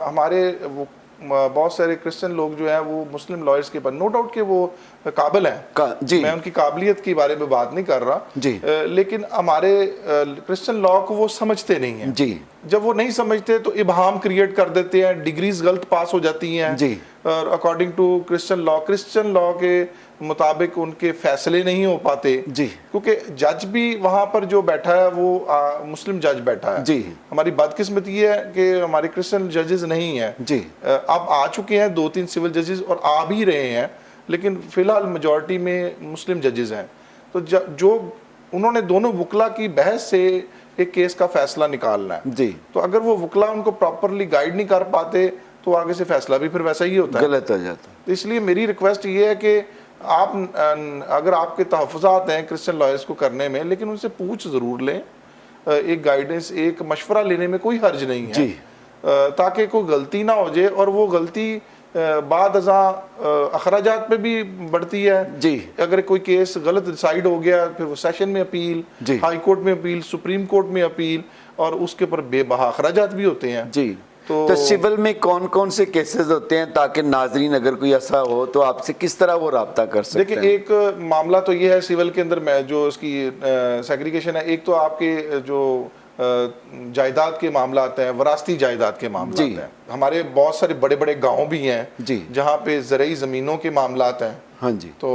Speaker 3: हमारे वो बहुत सारे क्रिश्चियन लोग जो हैं वो मुस्लिम लॉयर्स के पास नो डाउट कि वो काबिल हैं,
Speaker 1: जी
Speaker 3: मैं उनकी काबिलियत के बारे में बात नहीं कर रहा
Speaker 1: जी,
Speaker 3: लेकिन हमारे क्रिश्चियन लॉ को वो समझते नहीं हैं
Speaker 1: जी।
Speaker 3: जब वो नहीं समझते तो इबहाम क्रिएट कर देते हैं, डिग्रीज गलत पास हो जाती हैं
Speaker 1: जी।
Speaker 3: और अकॉर्डिंग टू क्रिश्चियन लॉ के मुताबिक उनके फैसले नहीं हो पाते
Speaker 1: जी,
Speaker 3: क्योंकि जज भी वहाँ पर जो बैठा है वो मुस्लिम जज बैठा है
Speaker 1: जी।
Speaker 3: हमारी बदकिस्मती ये है कि हमारे क्रिश्चियन जजेस नहीं हैं
Speaker 1: जी।
Speaker 3: अब आ चुके हैं 2-3 सिविल जजेस और आ भी रहे हैं, लेकिन फिलहाल मेजॉरिटी में मुस्लिम जजेस हैं। तो जो उन्होंने दोनों वकला की बहस से एक केस का फैसला निकालना है
Speaker 1: जी,
Speaker 3: तो अगर वो वकला उनको प्रॉपरली गाइड नहीं कर पाते तो आगे से फैसला भी फिर वैसा ही होता है,
Speaker 1: गलत हो जाता है।
Speaker 3: तो इसलिए मेरी रिक्वेस्ट ये है कि आप अगर आपके तहफ़्फ़ुज़ात हैं क्रिश्चियन लॉयर्स को करने में, लेकिन उनसे पूछ ज़रूर लें, एक गाइडेंस एक मशवरा लेने में कोई हर्ज नहीं है
Speaker 1: जी।
Speaker 3: ताकि कोई गलती ना हो जाए और वो गलती बाद अज़ा अखराजात पे भी बढ़ती है
Speaker 1: जी।
Speaker 3: अगर कोई केस गलत डिसाइड हो गया फिर वो सेशन में अपील,
Speaker 1: जी।
Speaker 3: हाई कोर्ट में अपील, सुप्रीम कोर्ट में अपील, और उसके ऊपर बेबहा अखराजात भी होते हैं
Speaker 1: जी। तो सिविल में कौन कौन से केसेस होते हैं, ताकि नाजरीन अगर कोई ऐसा हो तो आपसे किस तरह वो राब्ता कर सकते हैं?
Speaker 3: देखिए एक मामला तो ये है सिविल के अंदर में जो उसकी सेग्रीगेशन है, एक तो आपके जो जायदाद के मामला आते हैं, वरासती जायदाद के मामला आते हैं। हमारे बहुत सारे बड़े बड़े गांव भी हैं
Speaker 1: जी,
Speaker 3: जहाँ पे ज़रई ज़मीनों के मामला आते हैं।
Speaker 1: हाँ जी।
Speaker 3: तो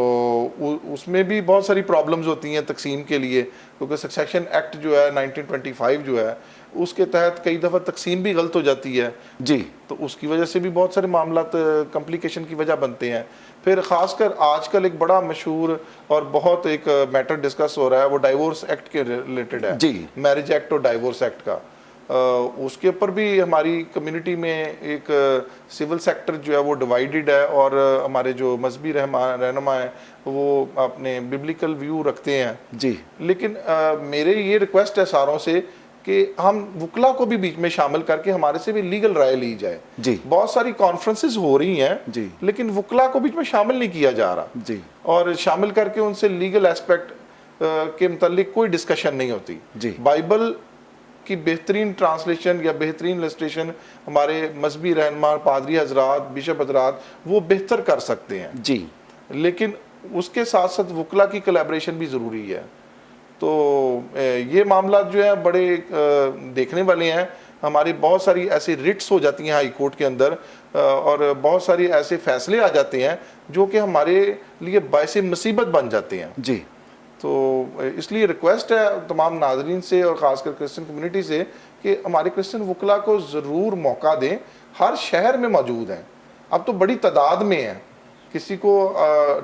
Speaker 3: उसमें भी बहुत सारी प्रॉब्लम्स होती हैं तकसीम के लिए, क्योंकि सक्सेशन एक्ट जो है 1925 जो है उसके तहत कई दफ़ा तकसीम भी गलत हो जाती है
Speaker 1: जी।
Speaker 3: तो उसकी वजह से भी बहुत सारे मामला कॉम्प्लिकेशन की वजह बनते हैं। फिर ख़ासकर आजकल एक बड़ा मशहूर और बहुत एक मैटर डिस्कस हो रहा है, वो डाइवोर्स एक्ट के रिलेटेड है
Speaker 1: जी,
Speaker 3: मैरिज एक्ट और डाइवोर्स एक्ट का। उसके ऊपर भी हमारी कम्युनिटी में एक सिविल सेक्टर जो है वो डिवाइडेड है, और हमारे जो मजहबी रहनुमा हैं वो अपने बिब्लिकल व्यू रखते हैं
Speaker 1: जी।
Speaker 3: लेकिन मेरे ये रिक्वेस्ट है सारों से कि हम वकला को भी बीच में शामिल करके हमारे से भी लीगल राय ली जाए
Speaker 1: जी।
Speaker 3: बहुत सारी कॉन्फ्रेंसेस हो रही हैं
Speaker 1: जी,
Speaker 3: लेकिन वकला को बीच में शामिल नहीं किया जा रहा
Speaker 1: जी,
Speaker 3: और शामिल करके उनसे लीगल एस्पेक्ट के मुतालिक कोई डिस्कशन नहीं होती
Speaker 1: जी।
Speaker 3: बाइबल की बेहतरीन ट्रांसलेशन या बेहतरीन इलस्ट्रेशन हमारे मजहबी रहनुमा, पादरी हजरात, बिशप हजरात वो बेहतर कर सकते हैं
Speaker 1: जी,
Speaker 3: लेकिन उसके साथ साथ वकला की कोलैबोरेशन भी ज़रूरी है। तो ये मामला जो है बड़े देखने वाले हैं। हमारी बहुत सारी ऐसी रिट्स हो जाती हैं हाई कोर्ट के अंदर और बहुत सारी ऐसे फैसले आ जाते हैं जो कि हमारे लिए बायसे मुसीबत बन जाते हैं
Speaker 1: जी।
Speaker 3: तो इसलिए रिक्वेस्ट है तमाम नाजरीन से और ख़ासकर क्रिश्चियन कम्युनिटी से कि हमारे क्रिश्चियन वकला को ज़रूर मौका दें। हर शहर में मौजूद हैं, अब तो बड़ी तादाद में हैं। किसी को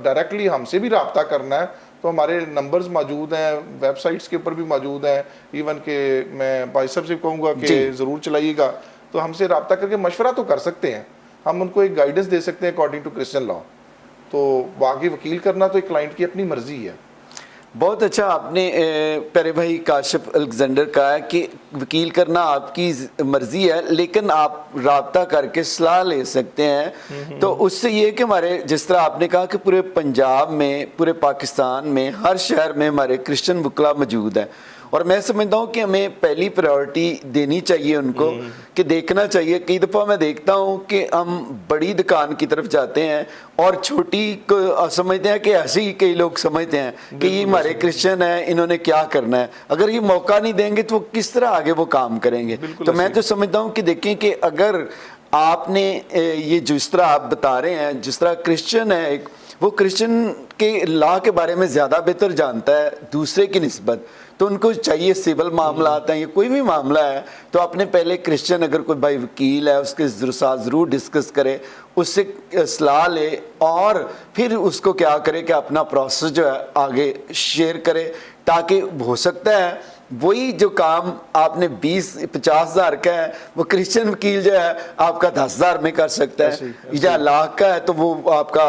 Speaker 3: डायरेक्टली हमसे भी रब्ता करना है तो हमारे नंबर्स मौजूद हैं, वेबसाइट्स के ऊपर भी मौजूद हैं। इवन के मैं भाई साहब से कहूँगा कि ज़रूर चलाइएगा, तो हमसे रब्ता करके मशवरा तो कर सकते हैं, हम उनको एक गाइडेंस दे सकते हैं अकॉर्डिंग टू क्रिश्चियन लॉ। तो बाकी वकील करना तो एक क्लाइंट की अपनी मर्जी है।
Speaker 1: بہت اچھا آپ نے پیارے بھائی کاشف الیگزینڈر کہا ہے کہ وکیل کرنا آپ کی مرضی ہے لیکن آپ رابطہ کر کے صلاح لے سکتے ہیں. تو اس سے یہ کہ ہمارے جس طرح آپ نے کہا کہ پورے پنجاب میں پورے پاکستان میں ہر شہر میں ہمارے کرسچن وکلا موجود ہیں اور میں سمجھتا ہوں کہ ہمیں پہلی پرائیورٹی دینی چاہیے ان کو کہ دیکھنا چاہیے. کئی دفعہ میں دیکھتا ہوں کہ ہم بڑی دکان کی طرف جاتے ہیں اور چھوٹی کو سمجھتے ہیں کہ ایسے ہی کئی لوگ سمجھتے ہیں کہ یہ ہمارے کرسچن ہیں انہوں نے کیا کرنا ہے. اگر یہ موقع نہیں دیں گے تو وہ کس طرح آگے وہ کام کریں گے. تو میں تو سمجھتا ہوں کہ دیکھیں کہ اگر آپ نے یہ جس طرح آپ بتا رہے ہیں جس طرح کرسچن ہے ایک وہ کرسچن کے لا کے بارے میں زیادہ بہتر جانتا ہے دوسرے کی نسبت تو ان کو چاہیے سول معاملات ہیں یا کوئی بھی معاملہ ہے تو اپنے پہلے کرسچن اگر کوئی بھائی وکیل ہے اس کے ساتھ ضرور ڈسکس کرے اس سے صلاح لے اور پھر اس کو کیا کرے کہ اپنا پروسیس جو ہے آگے شیئر کرے تاکہ ہو سکتا ہے وہی جو کام آپ نے 20-50 ہزار کا ہے وہ کرسچن وکیل جو ہے آپ کا 10,000 میں کر سکتا ہے یا لاکھ کا ہے تو وہ آپ کا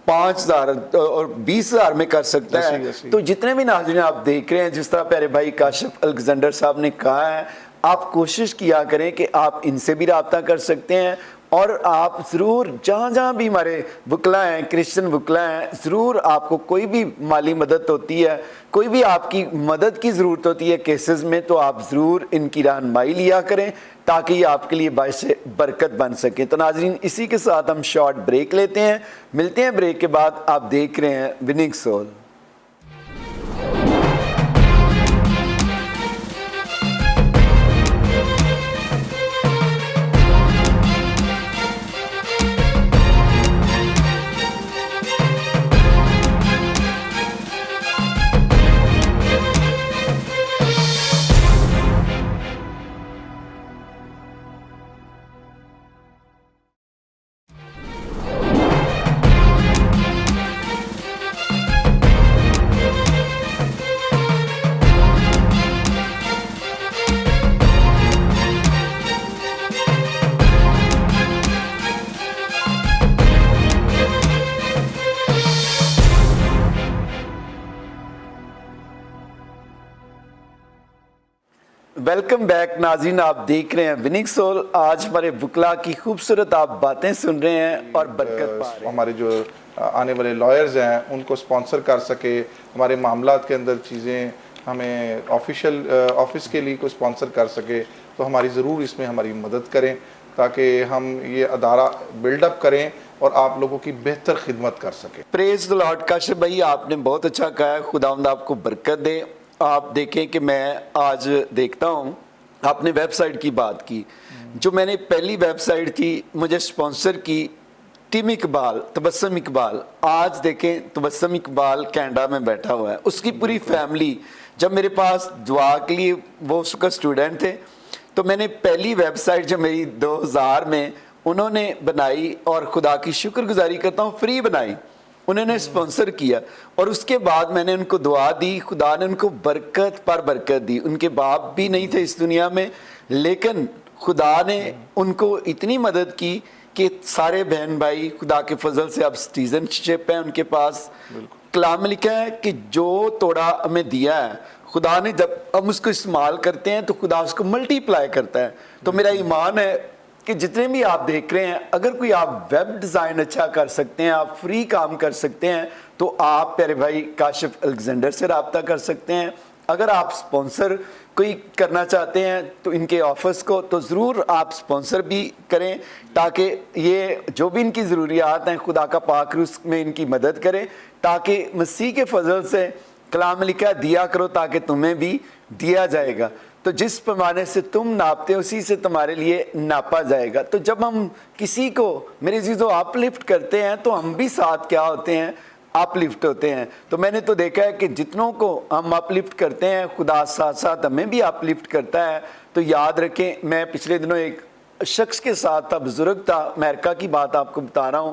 Speaker 1: 5,000 اور 20,000 میں کر سکتا ہے. تو جتنے بھی ناظرین آپ دیکھ رہے ہیں جس طرح پیارے بھائی کاشف الیگزینڈر صاحب نے کہا ہے آپ کوشش کیا کریں کہ آپ ان سے بھی رابطہ کر سکتے ہیں اور آپ ضرور جہاں جہاں بھی ہمارے وکلا ہیں کرسچن وکلا ہیں ضرور آپ کو کوئی بھی مالی مدد ہوتی ہے کوئی بھی آپ کی مدد کی ضرورت ہوتی ہے کیسز میں تو آپ ضرور ان کی رہنمائی لیا کریں تاکہ یہ آپ کے لیے باعث برکت بن سکیں. تو ناظرین اسی کے ساتھ ہم شارٹ بریک لیتے ہیں ملتے ہیں بریک کے بعد. آپ دیکھ رہے ہیں وننگ سول. ویلکم بیک ناظرین آپ دیکھ رہے ہیں وننگ سول. آج ہمارے وکلا کی خوبصورت آپ باتیں سن رہے ہیں اور برکت پا رہے ہیں.
Speaker 3: ہمارے جو آنے والے لائرز ہیں ان کو سپانسر کر سکے ہمارے معاملات کے اندر چیزیں ہمیں آفیشیل آفس کے لیے کو سپانسر کر سکے تو ہماری ضرور اس میں ہماری مدد کریں تاکہ ہم یہ ادارہ بلڈ اپ کریں اور آپ لوگوں کی بہتر خدمت کر سکیں.
Speaker 1: Praise the lord. کاشف بھائی آپ نے بہت اچھا کہا ہے خداوند آپ کو برکت دے. آپ دیکھیں کہ میں آج دیکھتا ہوں آپ نے ویب سائٹ کی بات کی جو میں نے پہلی ویب سائٹ تھی مجھے سپانسر کی ٹیم اقبال تبسم اقبال. آج دیکھیں تبسم اقبال کینیڈا میں بیٹھا ہوا ہے اس کی پوری فیملی جب میرے پاس دعا کے لیے وہ اس کا اسٹوڈنٹ تھے تو میں نے پہلی ویب سائٹ جو میری 2000 میں انہوں نے بنائی اور خدا کی شکر گزاری کرتا ہوں فری بنائی انہوں نے سپانسر کیا اور اس کے بعد میں نے ان کو دعا دی خدا نے ان کو برکت پر برکت دی. ان کے باپ بھی نہیں تھے اس دنیا میں لیکن خدا نے ان کو اتنی مدد کی کہ سارے بہن بھائی خدا کے فضل سے اب سٹیزن شپ ہے ان کے پاس. کلام میں لکھا ہے کہ جو توڑا ہمیں دیا ہے خدا نے جب ہم اس کو استعمال کرتے ہیں تو خدا اس کو ملٹی پلائی کرتا ہے. تو میرا ایمان ہے کہ جتنے بھی آپ دیکھ رہے ہیں اگر کوئی آپ ویب ڈیزائن اچھا کر سکتے ہیں آپ فری کام کر سکتے ہیں تو آپ پیارے بھائی کاشف الیگزینڈر سے رابطہ کر سکتے ہیں. اگر آپ سپانسر کوئی کرنا چاہتے ہیں تو ان کے آفس کو تو ضرور آپ سپانسر بھی کریں تاکہ یہ جو بھی ان کی ضروریات ہیں خدا کا پاک روح میں ان کی مدد کرے تاکہ مسیح کے فضل سے کلام میں لکھا دیا کرو تاکہ تمہیں بھی دیا جائے گا. تو جس پیمانے سے تم ناپتے اسی سے تمہارے لیے ناپا جائے گا. تو جب ہم کسی کو میرے عزیزو اپ لفٹ کرتے ہیں تو ہم بھی ساتھ کیا ہوتے ہیں اپ لفٹ ہوتے ہیں. تو میں نے تو دیکھا ہے کہ جتنوں کو ہم اپ لفٹ کرتے ہیں خدا ساتھ ساتھ ہمیں بھی اپ لفٹ کرتا ہے. تو یاد رکھیں میں پچھلے دنوں ایک شخص کے ساتھ تھا بزرگ تھا امریکہ کی بات آپ کو بتا رہا ہوں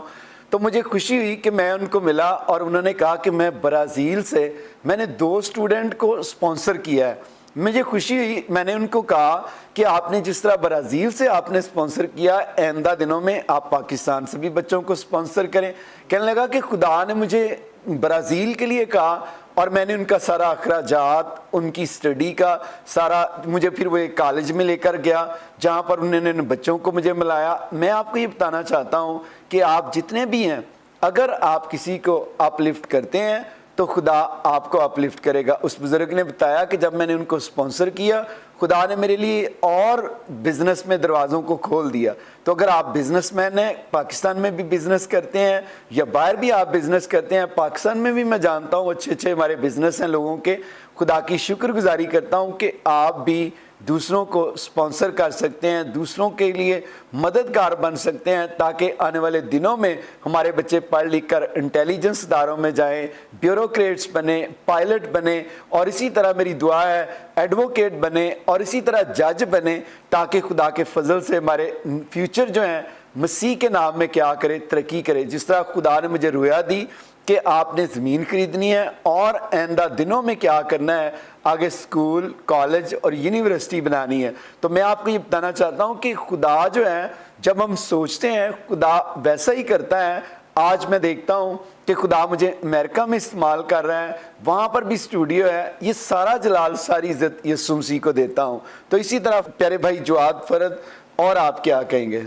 Speaker 1: تو مجھے خوشی ہوئی کہ میں ان کو ملا اور انہوں نے کہا کہ میں برازیل سے میں نے 2 اسٹوڈنٹ کو سپانسر کیا ہے. مجھے خوشی ہوئی میں نے ان کو کہا کہ آپ نے جس طرح برازیل سے آپ نے سپانسر کیا آئندہ دنوں میں آپ پاکستان سے بھی بچوں کو سپانسر کریں. کہنے لگا کہ خدا نے مجھے برازیل کے لیے کہا اور میں نے ان کا سارا اخراجات، ان کی اسٹڈی کا سارا، مجھے پھر وہ ایک کالج میں لے کر گیا جہاں پر انہوں نے بچوں کو مجھے ملایا۔ میں آپ کو یہ بتانا چاہتا ہوں کہ آپ جتنے بھی ہیں، اگر آپ کسی کو اپ لفٹ کرتے ہیں تو خدا آپ کو اپ لفٹ کرے گا۔ اس بزرگ نے بتایا کہ جب میں نے ان کو سپانسر کیا، خدا نے میرے لیے اور بزنس میں دروازوں کو کھول دیا۔ تو اگر آپ بزنس مین ہیں، پاکستان میں بھی بزنس کرتے ہیں یا باہر بھی آپ بزنس کرتے ہیں، پاکستان میں بھی میں جانتا ہوں اچھے اچھے ہمارے بزنس ہیں لوگوں کے، خدا کی شکر گزاری کرتا ہوں کہ آپ بھی دوسروں کو سپانسر کر سکتے ہیں، دوسروں کے لیے مددگار بن سکتے ہیں، تاکہ آنے والے دنوں میں ہمارے بچے پڑھ لکھ کر انٹیلیجنس اداروں میں جائیں، بیوروکریٹس بنے، پائلٹ بنے، اور اسی طرح میری دعا ہے ایڈوکیٹ بنے، اور اسی طرح جج بنے، تاکہ خدا کے فضل سے ہمارے فیوچر جو ہیں مسیح کے نام میں کیا کرے، ترقی کرے۔ جس طرح خدا نے مجھے رویا دی کہ آپ نے زمین خریدنی ہے اور آئندہ دنوں میں کیا کرنا ہے، آگے سکول، کالج اور یونیورسٹی بنانی ہے، تو میں آپ کو یہ بتانا چاہتا ہوں کہ خدا جو ہے جب ہم سوچتے ہیں خدا ویسا ہی کرتا ہے۔ آج میں دیکھتا ہوں کہ خدا مجھے امریکہ میں استعمال کر رہا ہے، وہاں پر بھی اسٹوڈیو ہے، یہ سارا جلال ساری عزت یسوع مسیح کو دیتا ہوں۔ تو اسی طرح پیارے بھائی جواد فرد، اور آپ کیا کہیں گے؟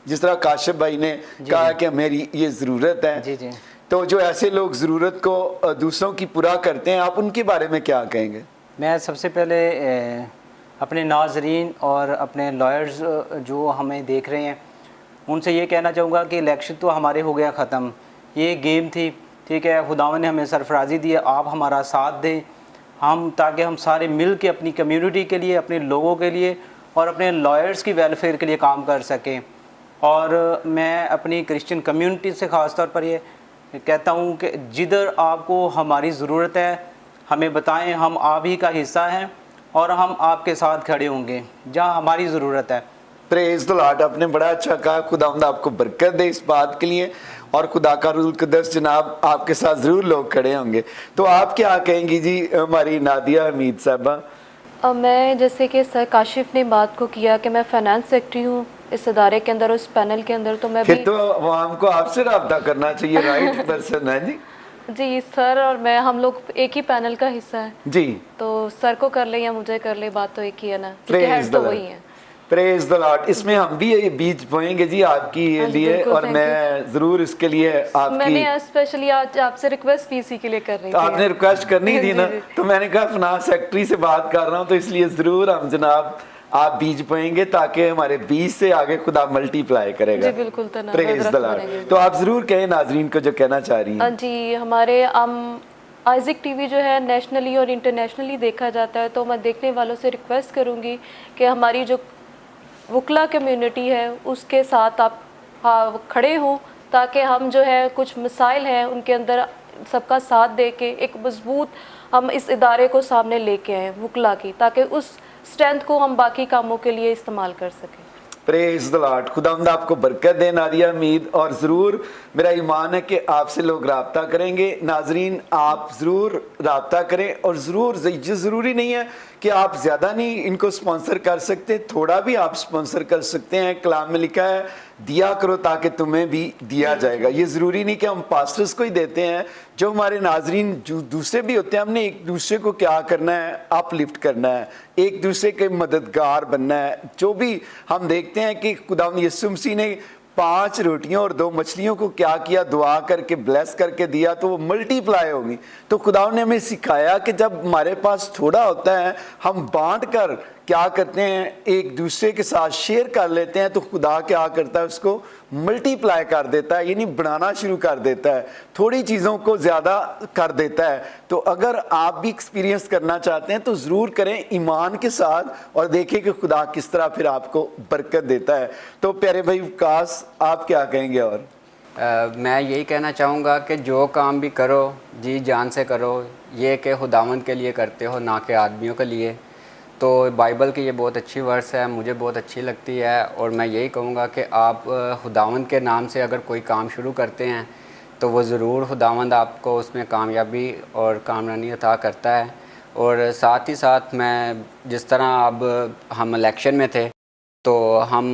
Speaker 1: جس طرح کاشف بھائی نے کہا کہ میری یہ ضرورت ہے،
Speaker 6: جی جی
Speaker 1: تو جو ایسے لوگ ضرورت کو دوسروں کی پورا کرتے ہیں، آپ ان کے بارے میں کیا کہیں گے؟
Speaker 6: میں سب سے پہلے اپنے ناظرین اور اپنے لائرز جو ہمیں دیکھ رہے ہیں ان سے یہ کہنا چاہوں گا کہ الیکشن تو ہمارے ہو گیا ختم، یہ گیم تھی، ٹھیک ہے، خداوند نے ہمیں سرفرازی دی ہے، آپ ہمارا ساتھ دیں، ہم تاکہ ہم سارے مل کے اپنی کمیونٹی کے لیے، اپنے لوگوں کے لیے اور اپنے لائرز کی ویلفیئر کے لیے کام کر سکیں۔ اور میں اپنی کرسچن کمیونٹی سے خاص طور پر یہ کہتا ہوں کہ جدھر آپ کو ہماری ضرورت ہے ہمیں بتائیں، ہم آپ ہی کا حصہ ہیں اور ہم آپ کے ساتھ کھڑے ہوں گے جہاں ہماری ضرورت ہے۔
Speaker 1: پریز دی لارڈ، آپ نے بڑا اچھا کہا، خداوند آپ کو برکت دے اس بات کے لیے، اور خدا کا روح القدس جناب آپ کے ساتھ ضرور لوگ کھڑے ہوں گے۔ تو آپ کیا کہیں گی جی ہماری نادیہ حمید صاحبہ؟
Speaker 4: میں جیسے کہ سر کاشف نے بات کو کیا کہ میں فائنانس سیکٹری ہوں اس ادارے کے اندر، اس پینل کے اندر، تو میں بھی
Speaker 1: پھر تو عوام کو آپ سے رابطہ کرنا چاہیے، رائٹ پرسن ہے جی۔
Speaker 4: جی سر اور میں ہم لوگ ایک ہی پینل کا حصہ ہے،
Speaker 1: جی،
Speaker 4: تو سر کو کر لیں یا مجھے کر لیں، بات تو ایک ہی ہے نا، کیونکہ ہیڈ تو وہی ہے۔
Speaker 1: پریز دی لارڈ۔ اس میں ہم بھی یہ بیج بوئیں گے جی آپ کی لیے،
Speaker 4: بالکل،
Speaker 1: اور
Speaker 4: thank
Speaker 1: میں ضرور اس کے لیے آپ
Speaker 4: میں
Speaker 1: کی،
Speaker 4: نے اسپیشلی آج آپ سے ریکویسٹ بھی اسی کے لیے کر رہی
Speaker 1: تو
Speaker 4: تھی۔
Speaker 1: آپ نے ریکویسٹ کرنی تھی نا،
Speaker 4: جی، جی۔
Speaker 1: تو میں نے کہا فنانس سیکٹری سے بات کر رہا ہوں، تو اس لیے ضرور ہم جناب آپ بیج بوئیں گے تاکہ ہمارے بیج سے آگے خدا ملٹی پلائی کرے گا۔
Speaker 4: جی بالکل، تنہا
Speaker 1: پریز
Speaker 4: درخت
Speaker 1: دی
Speaker 4: بنے
Speaker 1: لارڈ۔
Speaker 4: گے۔
Speaker 1: تو آپ ضرور کہیں ناظرین کو جو کہنا چاہ رہی ہیں۔
Speaker 4: جی ہمارے آئزک ٹی وی جو ہے نیشنلی اور انٹرنیشنلی دیکھا جاتا ہے، تو میں دیکھنے والوں سے ریکویسٹ کروں گی کہ ہماری جو وکلا کمیونٹی ہے اس کے ساتھ آپ کھڑے ہوں، تاکہ ہم جو ہے کچھ مسائل ہیں ان کے اندر سب کا ساتھ دے کے ایک مضبوط ہم اس ادارے کو سامنے لے کے آئیں وکلا کی، تاکہ اس اسٹرینتھ کو ہم باقی کاموں کے لیے استعمال کر سکیں۔
Speaker 1: Praise the lord. خداوند آپ کو برکت دے نادیہ حمید، اور ضرور میرا ایمان ہے کہ آپ سے لوگ رابطہ کریں گے۔ ناظرین آپ ضرور رابطہ کریں، اور ضرور یہ ضروری نہیں ہے کہ آپ زیادہ نہیں ان کو سپانسر کر سکتے، تھوڑا بھی آپ سپانسر کر سکتے ہیں۔ کلام میں لکھا ہے دیا کرو تاکہ تمہیں بھی دیا جائے گا۔ یہ ضروری نہیں کہ ہم پاسٹرز کو ہی دیتے ہیں، جو ہمارے ناظرین جو دوسرے بھی ہوتے ہیں، ہم نے ایک دوسرے کو کیا کرنا ہے، اپ لفٹ کرنا ہے، ایک دوسرے کے مددگار بننا ہے۔ جو بھی ہم دیکھتے ہیں کہ خداوند یسوع مسیح نے 5 روٹیوں اور 2 مچھلیوں کو کیا کیا، دعا کر کے بلیس کر کے دیا تو وہ ملٹی پلائی ہوگی۔ تو خدا نے ہمیں سکھایا کہ جب ہمارے پاس تھوڑا ہوتا ہے ہم بانٹ کر کیا کرتے ہیں، ایک دوسرے کے ساتھ شیئر کر لیتے ہیں، تو خدا کیا کرتا ہے اس کو ملٹی پلائی کر دیتا ہے، یعنی بڑھانا شروع کر دیتا ہے، تھوڑی چیزوں کو زیادہ کر دیتا ہے۔ تو اگر آپ بھی ایکسپیرینس کرنا چاہتے ہیں تو ضرور کریں ایمان کے ساتھ، اور دیکھیں کہ خدا کس طرح پھر آپ کو برکت دیتا ہے۔ تو پیارے بھائی وکاس آپ کیا کہیں گے؟ اور
Speaker 2: میں یہی کہنا چاہوں گا کہ جو کام بھی کرو جی جان سے کرو، یہ کہ خداوند کے لیے کرتے ہو، نہ کہ آدمیوں کے لیے۔ تو بائبل کی یہ بہت اچھی ورس ہے، مجھے بہت اچھی لگتی ہے، اور میں یہی کہوں گا کہ آپ خداوند کے نام سے اگر کوئی کام شروع کرتے ہیں تو وہ ضرور خداوند آپ کو اس میں کامیابی اور کامرانی عطا کرتا ہے۔ اور ساتھ ہی ساتھ میں جس طرح اب ہم الیکشن میں تھے تو ہم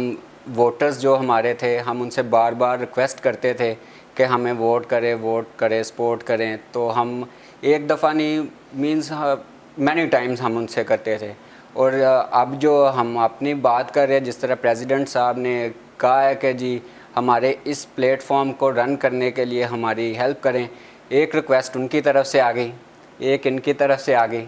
Speaker 2: ووٹرز جو ہمارے تھے، ہم ان سے بار بار ریکویسٹ کرتے تھے کہ ہمیں ووٹ کریں سپورٹ کریں۔ تو ہم एक दफ़ा नहीं, मीन्स मैनी टाइम्स हम उनसे करते थे। और अब जो हम अपनी बात कर रहे हैं, जिस तरह प्रेसिडेंट साहब ने कहा है कि जी हमारे इस प्लेटफॉर्म को रन करने के लिए हमारी हेल्प करें, एक रिक्वेस्ट उनकी तरफ से आ गई, एक इनकी तरफ से आ गई,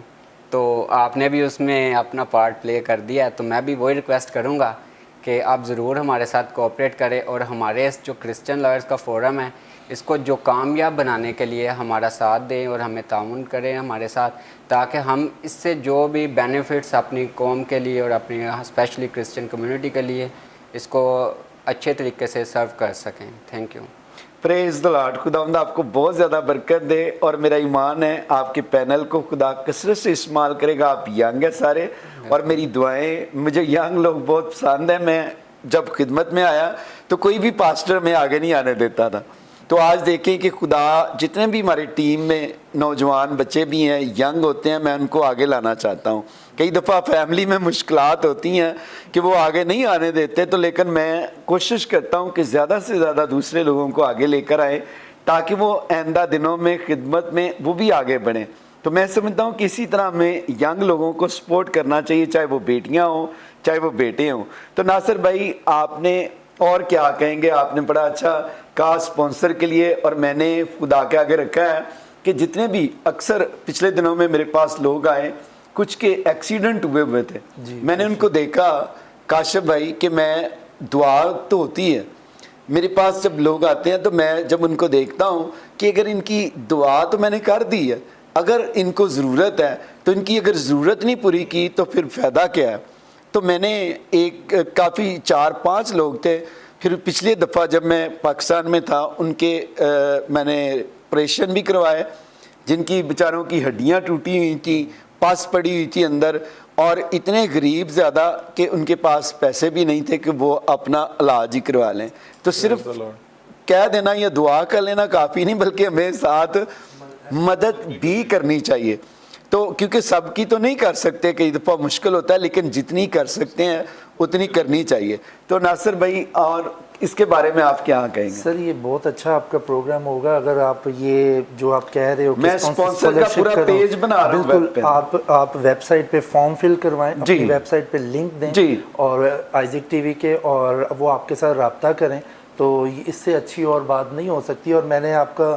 Speaker 2: तो आपने भी उसमें अपना पार्ट प्ले कर दिया। तो मैं भी वही रिक्वेस्ट करूँगा कि आप ज़रूर हमारे साथ कोऑपरेट करें और हमारे इस जो क्रिश्चियन लॉयर्स का फोरम है इसको जो कामयाब बनाने के लिए हमारा साथ दें और हमें ताउन करें हमारे साथ, ताकि हम इससे जो भी बेनिफिट्स अपनी कौम के लिए और अपनी स्पेशली क्रिश्चियन कम्युनिटी के लिए इसको अच्छे तरीके से सर्व कर सकें। Thank you.
Speaker 1: Praise the Lord. खुदावंद आपको बहुत ज़्यादा बरकत दे और मेरा ईमान है आपके पैनल को खुदा कसरत से इस्तेमाल करेगा। आप यंग है सारे और मेरी दुआएं, मुझे यंग लोग बहुत पसंद है। मैं जब खिदमत में आया तो कोई भी पास्टर में आगे नहीं आने देता था, तो आज देखें कि खुदा जितने भी हमारी टीम में नौजवान बच्चे भी हैं, यंग होते हैं, मैं उनको आगे लाना चाहता हूँ। कई दफ़ा फैमिली में मुश्किलात होती हैं कि वो आगे नहीं आने देते, तो लेकिन मैं कोशिश करता हूँ कि ज़्यादा से ज़्यादा दूसरे लोगों को आगे लेकर आए ताकि वो आइंदा दिनों में खिदमत में वो भी आगे बढ़ें। तो मैं समझता हूँ कि इसी तरह हमें यंग लोगों को सपोर्ट करना चाहिए, चाहे वो बेटियाँ हों चाहे वो बेटे हों। तो नासिर भाई आपने और क्या कहेंगे? आपने बड़ा अच्छा कहा स्पॉन्सर के लिए, और मैंने खुदा के आगे रखा है कि जितने भी अक्सर पिछले दिनों में मेरे पास लोग आए, कुछ के एक्सीडेंट हुए थे, मैंने उनको देखा काशिफ भाई कि मैं दुआ तो होती है मेरे पास जब लोग आते हैं, तो मैं जब उनको देखता हूँ कि अगर इनकी दुआ तो मैंने कर दी है, अगर इनको ज़रूरत है तो इनकी अगर ज़रूरत नहीं पूरी की तो फिर फ़ायदा क्या है। तो मैंने एक काफ़ी 4-5 लोग थे, फिर पिछली दफ़ा जब मैं पाकिस्तान में था उनके मैंने ऑपरेशन भी करवाए, जिनकी बेचारों की हड्डियां टूटी हुई थी, पस पड़ी हुई थी अंदर, और इतने गरीब ज़्यादा कि उनके पास पैसे भी नहीं थे कि वो अपना इलाज ही करवा लें। तो सिर्फ कह देना या दुआ कर लेना काफ़ी नहीं, बल्कि हमें साथ मदद भी करनी चाहिए। तो क्योंकि सबकी तो नहीं कर सकते, कई दफ़ा मुश्किल होता है, लेकिन जितनी कर सकते हैं उतनी करनी चाहिए। तो नासिर भाई, और इसके बारे में आप क्या कहेंगे?
Speaker 5: सर ये बहुत अच्छा आपका प्रोग्राम होगा अगर आप ये जो आप कह रहे हो,
Speaker 1: मैं स्पॉन्सर का पूरा पेज बना रहा हूँ।
Speaker 5: बिल्कुल, आप वेबसाइट पे फॉर्म फिल करवाएं, अपनी वेबसाइट पे लिंक दें और आइजिक टीवी के, और वो आपके साथ रब्ता करें, तो इससे अच्छी और बात नहीं हो सकती। और मैंने आपका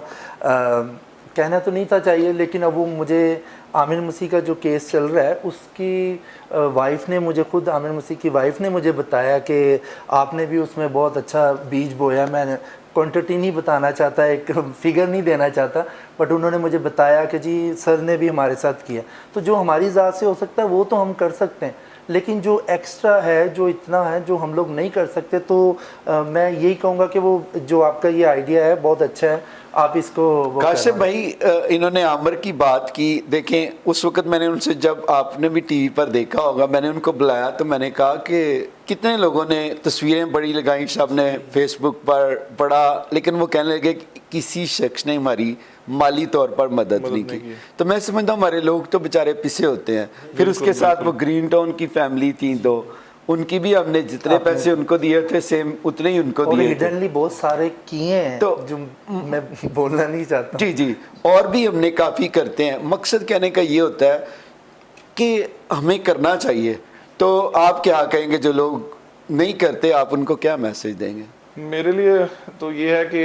Speaker 5: कहना तो नहीं था चाहिए, लेकिन अब वो मुझे आमिर मसीह का जो केस चल रहा है उसकी वाइफ ने मुझे, खुद आमिर मसीह की वाइफ ने मुझे बताया कि आपने भी उसमें बहुत अच्छा बीज बोया। मैंने क्वांटिटी नहीं बताना चाहता, एक फिगर नहीं देना चाहता, बट उन्होंने मुझे बताया कि जी सर ने भी हमारे साथ किया। तो जो हमारी ज़ात से हो सकता है वो तो हम कर सकते हैं, लेकिन जो एक्स्ट्रा है, जो इतना है जो हम लोग नहीं कर सकते, तो मैं यही कहूँगा कि वो जो आपका ये आइडिया है बहुत अच्छा है, आप इसको।
Speaker 1: काशिफ भाई, इन्होंने आमिर की बात की, देखें उस वक्त मैंने उनसे, जब आपने भी टीवी पर देखा होगा, मैंने उनको बुलाया तो मैंने कहा कि कितने लोगों ने तस्वीरें बड़ी लगाई, सब ने फेसबुक पर पढ़ा, लेकिन वो कहने लगे कि किसी शख्स ने हमारी माली तौर पर मदद नहीं की। तो मैं समझता हूँ हमारे लोग तो बेचारे पिसे होते हैं। फिर उसके साथ वो ग्रीन टाउन की फैमिली थी, तो उनकी भी हमने जितने पैसे उनको दिए थे सेम उतने ही उनको दिए थे।
Speaker 5: हिडनली बहुत सारे किए हैं, तो जो मैं बोलना नहीं चाहता।
Speaker 1: जी, और भी हमने काफ़ी करते हैं। मकसद कहने का ये होता है कि हमें करना चाहिए। तो आप क्या कहेंगे, जो लोग नहीं करते, आप उनको क्या मैसेज देंगे?
Speaker 3: मेरे लिए तो ये है कि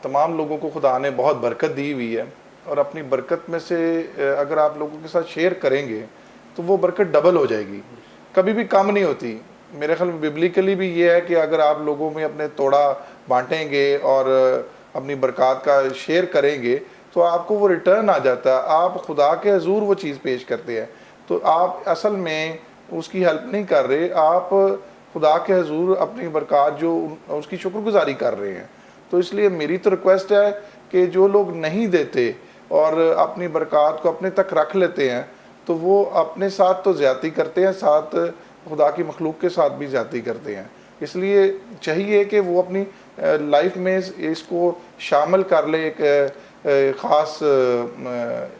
Speaker 3: तमाम लोगों को खुदा ने बहुत बरकत दी हुई है, और अपनी बरकत में से अगर आप लोगों के साथ शेयर करेंगे तो वो बरकत डबल हो जाएगी, कभी भी कम नहीं होती। मेरे ख्याल में बिब्लिकली भी ये है कि अगर आप लोगों में अपने तोड़ा बांटेंगे और अपनी बरकत का शेयर करेंगे तो आपको वो रिटर्न आ जाता है, आप खुदा के हजूर वो चीज़ पेश करते हैं। तो आप असल में उसकी हेल्प नहीं कर रहे, आप खुदा के हजूर अपनी बरकत जो उसकी शुक्रगुजारी कर रहे हैं। तो इसलिए मेरी तो रिक्वेस्ट है कि जो लोग नहीं देते और अपनी बरकत को अपने तक रख लेते हैं, तो वो अपने साथ तो ज़्यादती करते हैं, साथ खुदा की मखलूक के साथ भी ज़्यादती करते हैं। इसलिए चाहिए कि वो अपनी लाइफ में इसको शामिल कर ले एक ख़ास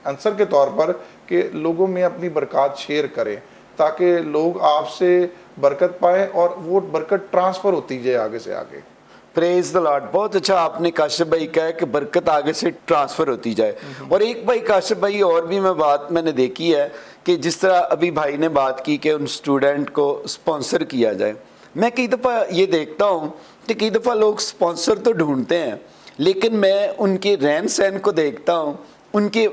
Speaker 3: आंसर के तौर पर, कि लोगों में अपनी बरकत शेयर करें ताकि लोग आपसे बरकत पाएँ और वो बरकत ट्रांसफ़र होती जाए आगे से आगे।
Speaker 1: Praise the Lord. बहुत अच्छा आपने काशिफ भाई कहा कि बरकत आगे से ट्रांसफ़र होती जाए। और एक भाई काशिफ भाई और भी मैंने देखी है कि जिस तरह अभी भाई ने बात की कि उन स्टूडेंट को स्पॉन्सर किया जाए, मैं कई दफ़ा ये देखता हूँ कि कई दफ़ा लोग स्पॉन्सर तो ढूंढते हैं, लेकिन मैं उनके रहन सहन को देखता हूँ, उनके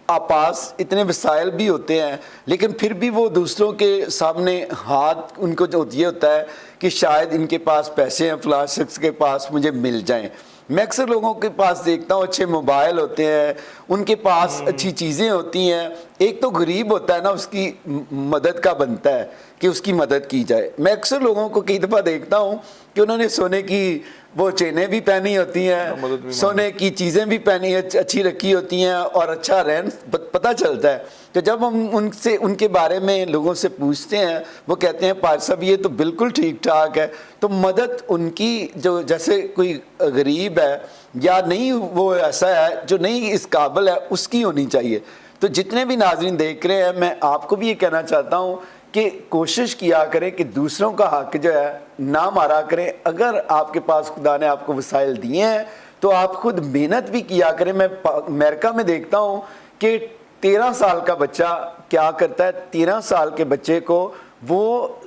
Speaker 1: पास इतने वसाइल भी होते हैं, लेकिन फिर भी वो दूसरों के सामने हाथ उनको जो ये होता है कि शायद इनके पास पैसे हैं, फलां शख्स के पास मुझे मिल जाएं। मैं अक्सर लोगों के पास देखता हूँ अच्छे मोबाइल होते हैं, उनके पास अच्छी चीज़ें होती हैं, एक तो गरीब होता है ना, उसकी मदद का बनता है कि उसकी मदद की जाए। मैं अक्सर लोगों को कई दफ़ा देखता हूँ कि उन्होंने सोने की वो चेनें भी पहनी होती हैं, सोने की चीज़ें भी पहनी अच्छी रखी होती हैं, और अच्छा रहन पता चलता है। तो जब हम उनसे उनके बारे में लोगों से पूछते हैं, वो कहते हैं पार साहब ये तो बिल्कुल ठीक ठाक है। तो मदद उनकी जो, जैसे कोई गरीब है या नहीं, वो ऐसा है जो नहीं इस काबिल है, उसकी होनी चाहिए। तो जितने भी नाज़रीन देख रहे हैं, मैं आपको भी ये कहना चाहता हूँ कि कोशिश किया करें कि दूसरों का हक जो है ना मारा करें। अगर आपके पास खुदा ने आपको वसाइल दिए हैं तो आप खुद मेहनत भी किया करें। मैं अमेरिका में देखता हूँ कि 13 साल का बच्चा क्या करता है, 13 साल के बच्चे को वो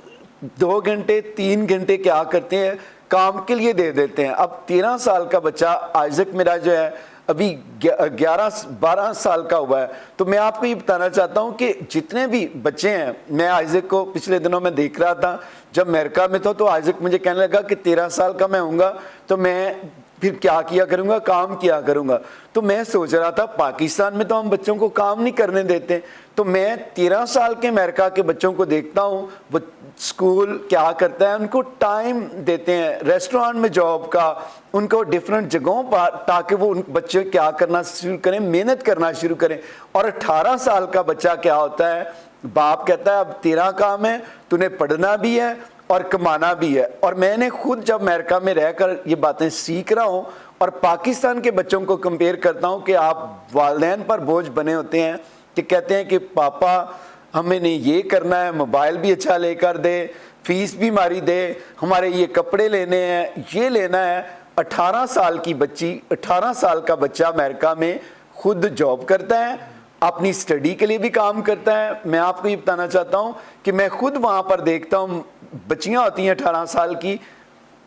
Speaker 1: 2 घंटे 3 घंटे क्या करते हैं, काम के लिए दे देते हैं। अब 13 साल का बच्चा, आइजक मेरा जो है अभी 11-12 साल का हुआ है, तो मैं आपको ये बताना चाहता हूँ कि जितने भी बच्चे हैं, मैं आइजक को पिछले दिनों में देख रहा था जब अमेरिका में था, तो आइजक मुझे कहने लगा कि 13 साल का मैं हूँगा तो मैं फिर क्या किया करूँगा, काम किया करूँगा। तो मैं सोच रहा था पाकिस्तान में तो हम बच्चों को काम नहीं करने देते, तो मैं 13 साल के अमेरिका के बच्चों को देखता हूँ, वो स्कूल क्या करता है, उनको टाइम देते हैं, रेस्टोरेंट में जॉब का, उनको डिफरेंट जगहों पर, ताकि वो उन बच्चे क्या करना शुरू करें, मेहनत करना शुरू करें। और 18 साल का बच्चा क्या होता है, बाप कहता है अब तेरा काम है, तूने पढ़ना भी है और कमाना भी है। और मैंने खुद जब अमेरिका में रहकर ये बातें सीख रहा हूँ और पाकिस्तान के बच्चों को कंपेयर करता हूँ कि आप वालिदैन पर बोझ बने होते हैं कि कहते हैं कि पापा हमें नहीं ये करना है, मोबाइल भी अच्छा लेकर दे, फीस भी हमारी दे, हमारे ये कपड़े लेने हैं, ये लेना है। 18 साल की बच्ची, 18 साल का बच्चा अमेरिका में खुद जॉब करता है, अपनी स्टडी के लिए भी काम करता है। मैं आपको ये बताना चाहता हूँ कि मैं खुद वहाँ पर देखता हूँ, बच्चियाँ होती हैं 18 साल की,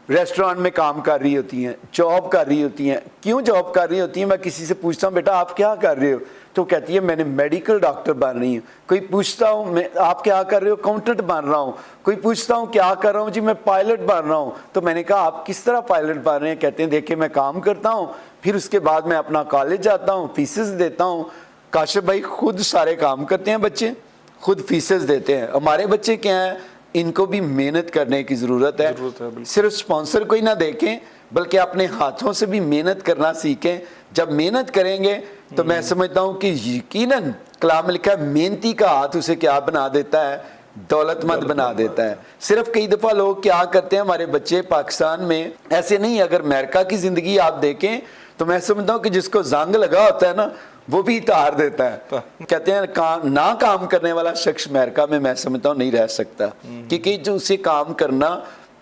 Speaker 1: रेस्टोरेंट में काम कर रही होती हैं, जॉब कर रही होती हैं। क्यों जॉब कर रही होती हैं? मैं किसी से पूछता हूँ बेटा आप क्या कर रहे हो, तो कहती है मैंने मेडिकल डॉक्टर बन रही हूँ। कोई पूछता हूँ मैं आप क्या कर रहे हो, अकाउंटेंट बन रहा हूँ। कोई पूछता हूँ क्या कर रहा हूँ, जी मैं पायलट बन रहा हूँ। तो मैंने कहा आप किस तरह पायलट बन रहे हैं? कहते हैं देखिए मैं काम करता हूँ, फिर उसके बाद मैं अपना कॉलेज जाता हूँ, फीसेस देता हूँ। काशिफ भाई खुद सारे काम करते हैं, बच्चे खुद फीसेस देते हैं। हमारे बच्चे क्या हैं, इनको भी मेहनत करने की ज़रूरत है। सिर्फ स्पॉन्सर को ही ना देखें, बल्कि अपने हाथों से भी मेहनत करना सीखें। जब मेहनत करेंगे तो मैं समझता हूँ कि यकीनन कलाम में लिखा है मेहनती का हाथ उसे क्या बना देता है, दौलतमंद बना देता है। सिर्फ कई दफ़ा लोग क्या करते हैं, हमारे बच्चे पाकिस्तान में ऐसे नहीं, अगर अमेरिका की ज़िंदगी आप देखें तो मैं समझता हूँ कि जिसको जंग लगा होता है ना, वो भी तार देता है। कहते हैं काम करने वाला शख्स अमेरिका में मैं समझता हूँ नहीं रह सकता, क्योंकि जो उसे काम करना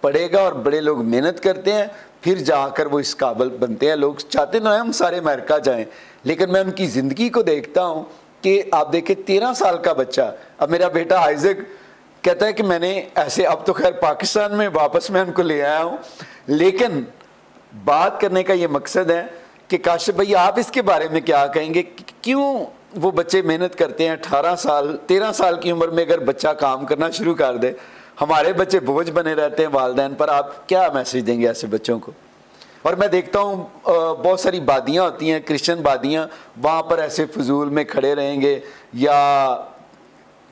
Speaker 1: पड़ेगा और बड़े लोग मेहनत करते हैं, फिर जाकर वो इस काबिल बनते हैं। लोग चाहते ना हम सारे अमेरिका जाएं, लेकिन मैं उनकी ज़िंदगी को देखता हूँ कि आप देखें 13 साल का बच्चा, अब मेरा बेटा आइजक कहता है कि मैंने ऐसे, अब तो खैर पाकिस्तान में वापस मैं उनको ले आया हूँ, लेकिन बात करने का ये मकसद है कि काशिफ भैया आप इसके बारे में क्या कहेंगे, क्यों वो बच्चे मेहनत करते हैं? 18 साल 13 साल की उम्र में अगर बच्चा काम करना शुरू कर दे, हमारे बच्चे बोझ बने रहते हैं वालिदैन पर। आप क्या मैसेज देंगे ऐसे बच्चों को? और मैं देखता हूँ बहुत सारी बादियाँ होती हैं, क्रिश्चियन बादियाँ, वहाँ पर ऐसे फजूल में खड़े रहेंगे, या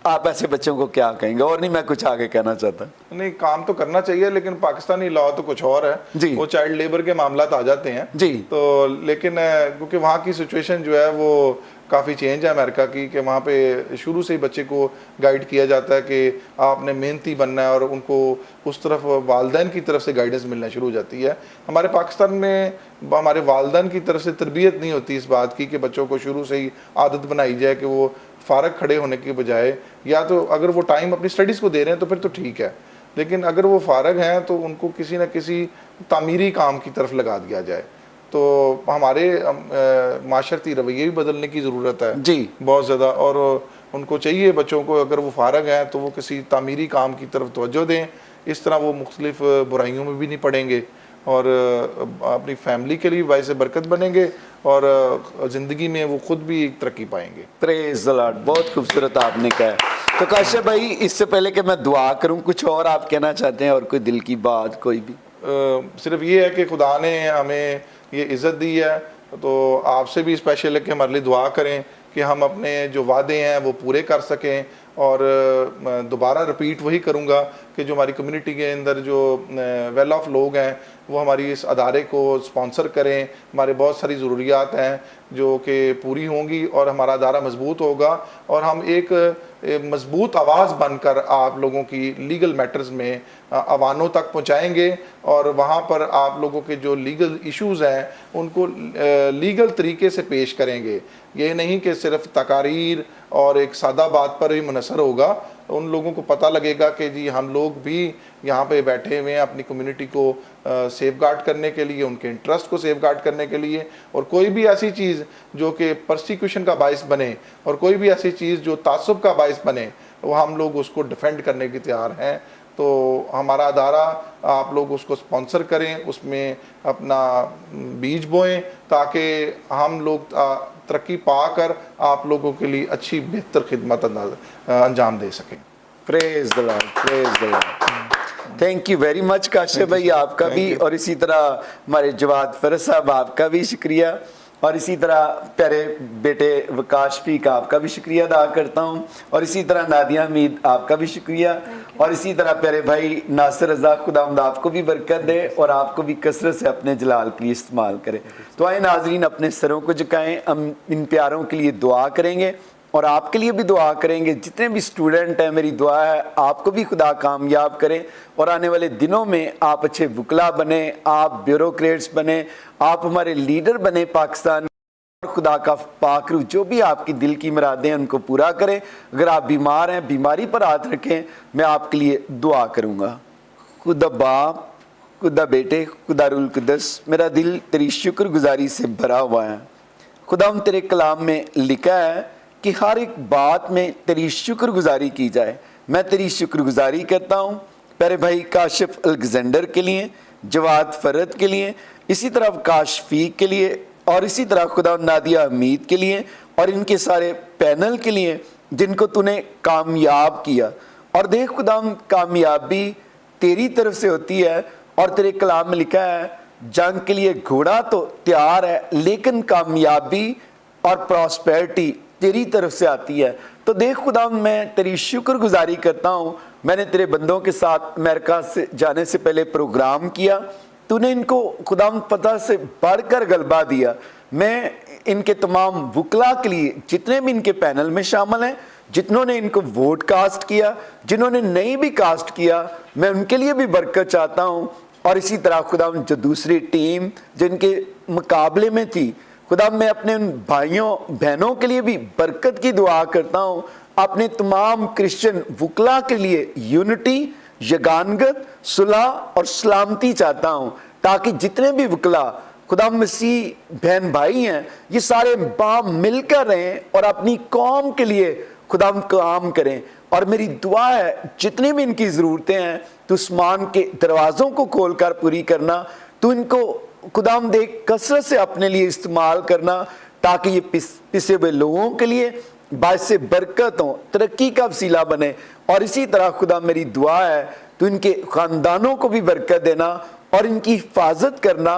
Speaker 1: आप ऐसे बच्चों को क्या कहेंगे? और नहीं मैं कुछ आगे कहना चाहता।
Speaker 3: नहीं, काम तो करना चाहिए, लेकिन पाकिस्तानी लॉ तो कुछ और है
Speaker 1: जी।
Speaker 3: वो चाइल्ड लेबर के मामलात आ जाते हैं
Speaker 1: जी।
Speaker 3: तो लेकिन क्योंकि वहाँ की सिचुएशन जो है वो काफ़ी चेंज है अमेरिका की, कि वहाँ पे शुरू से ही बच्चे को गाइड किया जाता है कि आपने मेहनती बनना है, और उनको उस तरफ वालिदैन की तरफ से गाइडेंस मिलना शुरू हो जाती है। हमारे पाकिस्तान में हमारे वालिदैन की तरफ से तरबियत नहीं होती इस बात की कि बच्चों को शुरू से ही आदत बनाई जाए कि वो फ़ारग खड़े होने के बजाय, या तो अगर वो टाइम अपनी स्टडीज़ को दे रहे हैं तो फिर तो ठीक है, لیکن اگر وہ فارغ ہیں تو ان کو کسی نہ کسی تعمیری کام کی طرف لگا دیا جائے. تو ہمارے معاشرتی رویے بھی بدلنے کی ضرورت ہے
Speaker 1: جی
Speaker 3: بہت زیادہ, اور ان کو چاہیے بچوں کو اگر وہ فارغ ہیں تو وہ کسی تعمیری کام کی طرف توجہ دیں. اس طرح وہ مختلف برائیوں میں بھی نہیں پڑیں گے اور اپنی فیملی کے لیے باعث برکت بنیں گے اور زندگی میں وہ خود بھی ایک ترقی پائیں گے.
Speaker 1: پریز دی لارڈ, بہت خوبصورت آپ نے کہا. تو کاشف بھائی, اس سے پہلے کہ میں دعا کروں, کچھ اور آپ کہنا چاہتے ہیں اور کوئی دل کی بات کوئی بھی؟
Speaker 3: صرف یہ ہے کہ خدا نے ہمیں یہ عزت دی ہے, تو آپ سے بھی اسپیشل ہے کہ ہمارے لیے دعا کریں کہ ہم اپنے جو وعدے ہیں وہ پورے کر سکیں. اور دوبارہ رپیٹ وہی کروں گا کہ جو ہماری کمیونٹی کے اندر جو ویل آف لوگ ہیں وہ ہماری اس ادارے کو سپانسر کریں. ہمارے بہت ساری ضروریات ہیں جو کہ پوری ہوں گی اور ہمارا ادارہ مضبوط ہوگا اور ہم ایک مضبوط آواز بن کر آپ لوگوں کی لیگل میٹرز میں عوانوں تک پہنچائیں گے اور وہاں پر آپ لوگوں کے جو لیگل ایشوز ہیں ان کو لیگل طریقے سے پیش کریں گے. یہ نہیں کہ صرف تقاریر اور ایک سادہ بات پر ہی منحصر ہوگا. ان لوگوں کو پتہ لگے گا کہ جی ہم لوگ بھی یہاں پہ بیٹھے ہوئے ہیں اپنی کمیونٹی کو سیف گارڈ کرنے کے لیے, ان کے انٹرسٹ کو سیف گارڈ کرنے کے لیے, اور کوئی بھی ایسی چیز جو کہ پرسیکیوشن کا باعث بنے اور کوئی بھی ایسی چیز جو تعصب کا باعث بنے وہ ہم لوگ اس کو ڈیفینڈ کرنے کی تیار ہیں. تو ہمارا ادارہ آپ لوگ اس کو سپانسر کریں, اس میں اپنا بیج بوئیں تاکہ ہم لوگ ترقی پا کر آپ لوگوں کے لیے اچھی بہتر خدمت انجام دے سکیں.
Speaker 1: Praise the Lord, praise the Lord. Thank you very much Kashif بھائی, آپ کا بھی, اور اسی طرح ہمارے جواد فرز صاحب آپ کا بھی شکریہ, اور اسی طرح پیارے بیٹے وکاش شفیق آپ کا بھی شکریہ ادا کرتا ہوں, اور اسی طرح نادیہ حمید آپ کا بھی شکریہ, اور اسی طرح پیارے بھائی ناصر رضا, خداوند آپ کو بھی برکت دے اور آپ کو بھی کثرت سے اپنے جلال کے لیے استعمال کرے. تو آئے ناظرین اپنے سروں کو جھکائیں, ہم ان پیاروں کے لیے دعا کریں گے اور آپ کے لیے بھی دعا کریں گے. جتنے بھی اسٹوڈنٹ ہیں میری دعا ہے آپ کو بھی خدا کامیاب کریں اور آنے والے دنوں میں آپ اچھے وکلا بنیں, آپ بیوروکریٹس بنیں, آپ ہمارے لیڈر بنیں پاکستان. اور خدا کا پاک روح جو بھی آپ کی دل کی مرادیں ہیں ان کو پورا کرے. اگر آپ بیمار ہیں بیماری پر ہاتھ رکھیں, میں آپ کے لیے دعا کروں گا. خدا باپ, خدا بیٹے, خدا روح القدس, میرا دل تیری شکر گزاری سے بھرا ہوا ہے. خدا ہم تیرے کلام میں لکھا ہے کہ ہر ایک بات میں تیری شکر گزاری کی جائے. میں تیری شکر گزاری کرتا ہوں پیارے بھائی کاشف الیگزینڈر کے لیے, جواد فرد کے لیے, اسی طرح وکاش شفیق کے لیے, اور اسی طرح خدا نادیہ حمید کے لیے اور ان کے سارے پینل کے لیے جن کو تو نے کامیاب کیا. اور دیکھ خدا کامیابی تیری طرف سے ہوتی ہے, اور تیرے کلام میں لکھا ہے جنگ کے لیے گھوڑا تو تیار ہے لیکن کامیابی اور پراسپیرٹی تیری طرف سے آتی ہے. تو دیکھ خدا میں تیری شکر گزاری کرتا ہوں, میں نے تیرے بندوں کے ساتھ امریکہ سے جانے سے پہلے پروگرام کیا, تو نے ان کو خدا پتہ سے بڑھ کر غلبہ دیا. میں ان کے تمام وکلا کے لیے جتنے بھی ان کے پینل میں شامل ہیں, جتنوں نے ان کو ووٹ کاسٹ کیا, جنہوں نے نہیں بھی کاسٹ کیا, میں ان کے لیے بھی برکت چاہتا ہوں. اور اسی طرح خدا جو دوسری ٹیم جن کے مقابلے میں تھی, خدا میں اپنے ان بھائیوں بہنوں کے لیے بھی برکت کی دعا کرتا ہوں. اپنے تمام کرسچن وکلا کے لیے یونٹی, یگانگت, صلح اور سلامتی چاہتا ہوں تاکہ جتنے بھی وکلا خدا مسیح بہن بھائی ہیں یہ سارے بام مل کر رہیں اور اپنی قوم کے لیے خدا کام کریں. اور میری دعا ہے جتنی بھی ان کی ضرورتیں ہیں تو آسمان کے دروازوں کو کھول کر پوری کرنا, تو ان کو خدا دے کثرت سے اپنے لیے استعمال کرنا تاکہ یہ پسے ہوئے لوگوں کے لیے باعث برکت ہوں, ترقی کا وسیلہ بنے. اور اسی طرح خدا میری دعا ہے تو ان کے خاندانوں کو بھی برکت دینا اور ان کی حفاظت کرنا,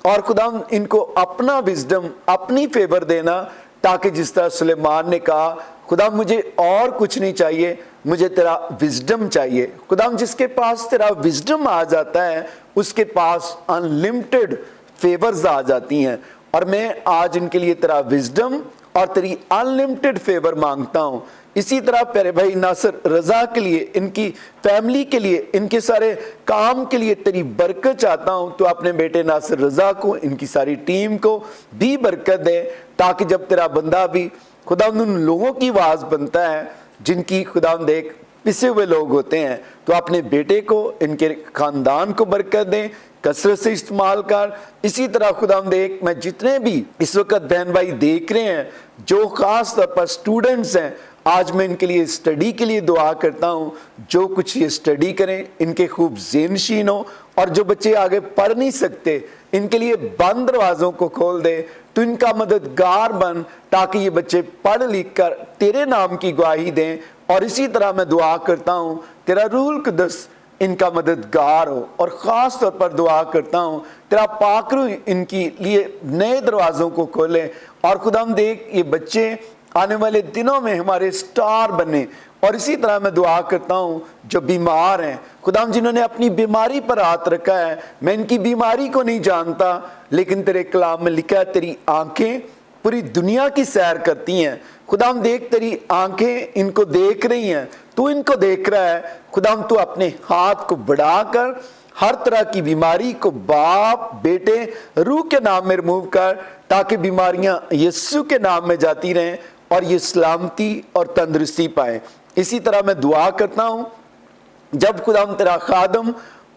Speaker 1: اور خدا ان کو اپنا وزڈم, اپنی فیور دینا تاکہ جس طرح سلیمان نے کہا خدا مجھے اور کچھ نہیں چاہیے, مجھے تیرا وزڈم چاہیے. خدا جس کے پاس تیرا وزڈم آ جاتا ہے اس کے پاس انلمیٹڈ فیورز آ جاتی ہیں. اور میں آج ان کے لیے تیرا وزڈم اور تیری انلمیٹڈ فیور مانگتا ہوں. اسی طرح پیارے بھائی ناصر رضا کے لیے, ان کی فیملی کے لیے, ان کے سارے کام کے لیے تیری برکت چاہتا ہوں. تو اپنے بیٹے ناصر رضا کو, ان کی ساری ٹیم کو بھی برکت دے تاکہ جب تیرا بندہ بھی خدا ان لوگوں کی آواز بنتا ہے جن کی خدا ایک पिसे हुए लोग होते हैं। तो अपने बेटे को, इनके ख़ानदान को बरकत दें, कसरत से इस्तेमाल कर। इसी तरह खुदावंद देख, मैं जितने भी इस वक्त बहन भाई देख रहे हैं जो ख़ास तौर पर स्टूडेंट्स हैं, आज मैं इनके लिए स्टडी के लिए दुआ करता हूँ। जो कुछ ये स्टडी करें इनके खूब ज़हनशीन हो, और जो बच्चे आगे पढ़ नहीं सकते इनके लिए बंद दरवाज़ों को खोल दे। तो इनका मददगार बन, ताकि ये बच्चे पढ़ लिख कर तेरे नाम की गवाही दें। और इसी तरह मैं दुआ करता हूँ तेरा रूहुल कुद्दस इनका मददगार हो, और ख़ास तौर पर दुआ करता हूँ तेरा पाक रूह इनके लिए नए दरवाज़ों को खोले। और खुदाम देख, ये बच्चे आने वाले दिनों में हमारे स्टार बने। और इसी तरह मैं दुआ करता हूँ जो बीमार हैं, खुदाम जिन्होंने अपनी बीमारी पर हाथ रखा है, मैं इनकी बीमारी को नहीं जानता, लेकिन तेरे कलाम में लिखा है तेरी आंखें पूरी दुनिया की सैर करती हैं। खुदाम देख, तेरी आंखें इनको देख रही हैं, तू इनको देख रहा है। खुदाम तू अपने हाथ को बढ़ाकर हर तरह की बीमारी को बाप, बेटे, रूह के नाम में रिमूव कर, ताकि बीमारियां यीशु के नाम में जाती रहें और ये सलामती और तंदुरुस्ती पाए। इसी तरह मैं दुआ करता हूँ जब खुदाम तेरा खादम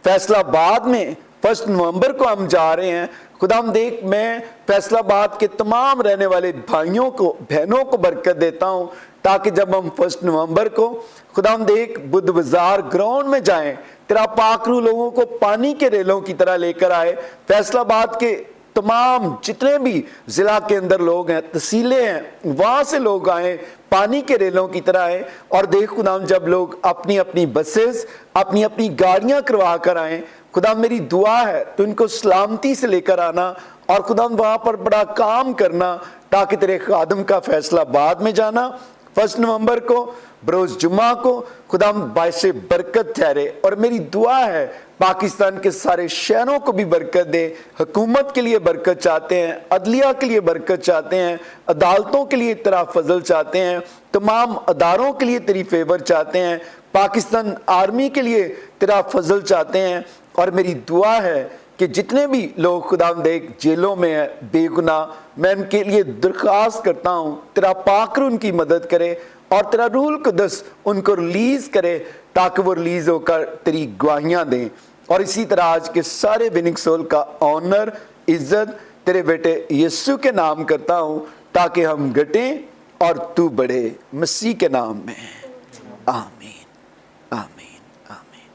Speaker 1: फैसलाबाद में 1 नवंबर को हम जा रहे हैं, खुदाम देख, मैं फैसलाबाद के तमाम रहने वाले भाइयों को, बहनों को बरकत देता हूँ, ताकि जब हम 1 नवंबर को खुदाम देख बुद्ध बाजार ग्राउंड में जाएं, तेरा पाक रूह लोगों को पानी के रेलों की तरह लेकर आए। फैसलाबाद के तमाम जितने भी जिला के अंदर लोग हैं, तहसीलें हैं, वहाँ से लोग आए, पानी के रेलों की तरह आए। और देख खुदाम, जब लोग अपनी अपनी बसेस, अपनी अपनी गाड़ियाँ करवा कर आए, खुदा मेरी दुआ है तो इनको सलामती से लेकर आना, और खुदा वहाँ पर बड़ा काम करना, ताकि तेरे खादम का फैसला बाद में जाना 1 नवंबर को बरोज़ जुम्मा को खुदा बाइसे बरकत ठहरे। और मेरी दुआ है पाकिस्तान के सारे शहरों को भी बरकत दे। हुकूमत के लिए बरकत चाहते हैं, अदलिया के लिए बरकत चाहते हैं, अदालतों के लिए तेरा फजल चाहते हैं, तमाम अदारों के लिए तेरी फेवर चाहते हैं, पाकिस्तान आर्मी के लिए तेरा फजल चाहते हैं। और मेरी दुआ है कि जितने भी लोग खुदा देख जेलों में है बेगुनाह, मैं उनके लिए दरख्वास्त करता हूँ तेरा पाक रूह उनकी मदद करे, और तेरा रूहुल कुद्दस उनको रिलीज़ करे, ताकि वो रिलीज़ होकर तेरी गवाहियाँ दें। और इसी तरह आज के सारे विनिंग सोल का ऑनर, इज्जत तेरे बेटे यीशु के नाम करता हूँ, ताकि हम घटें और तू बढ़े, मसीह के नाम में, आमीन, आमीन, आमीन।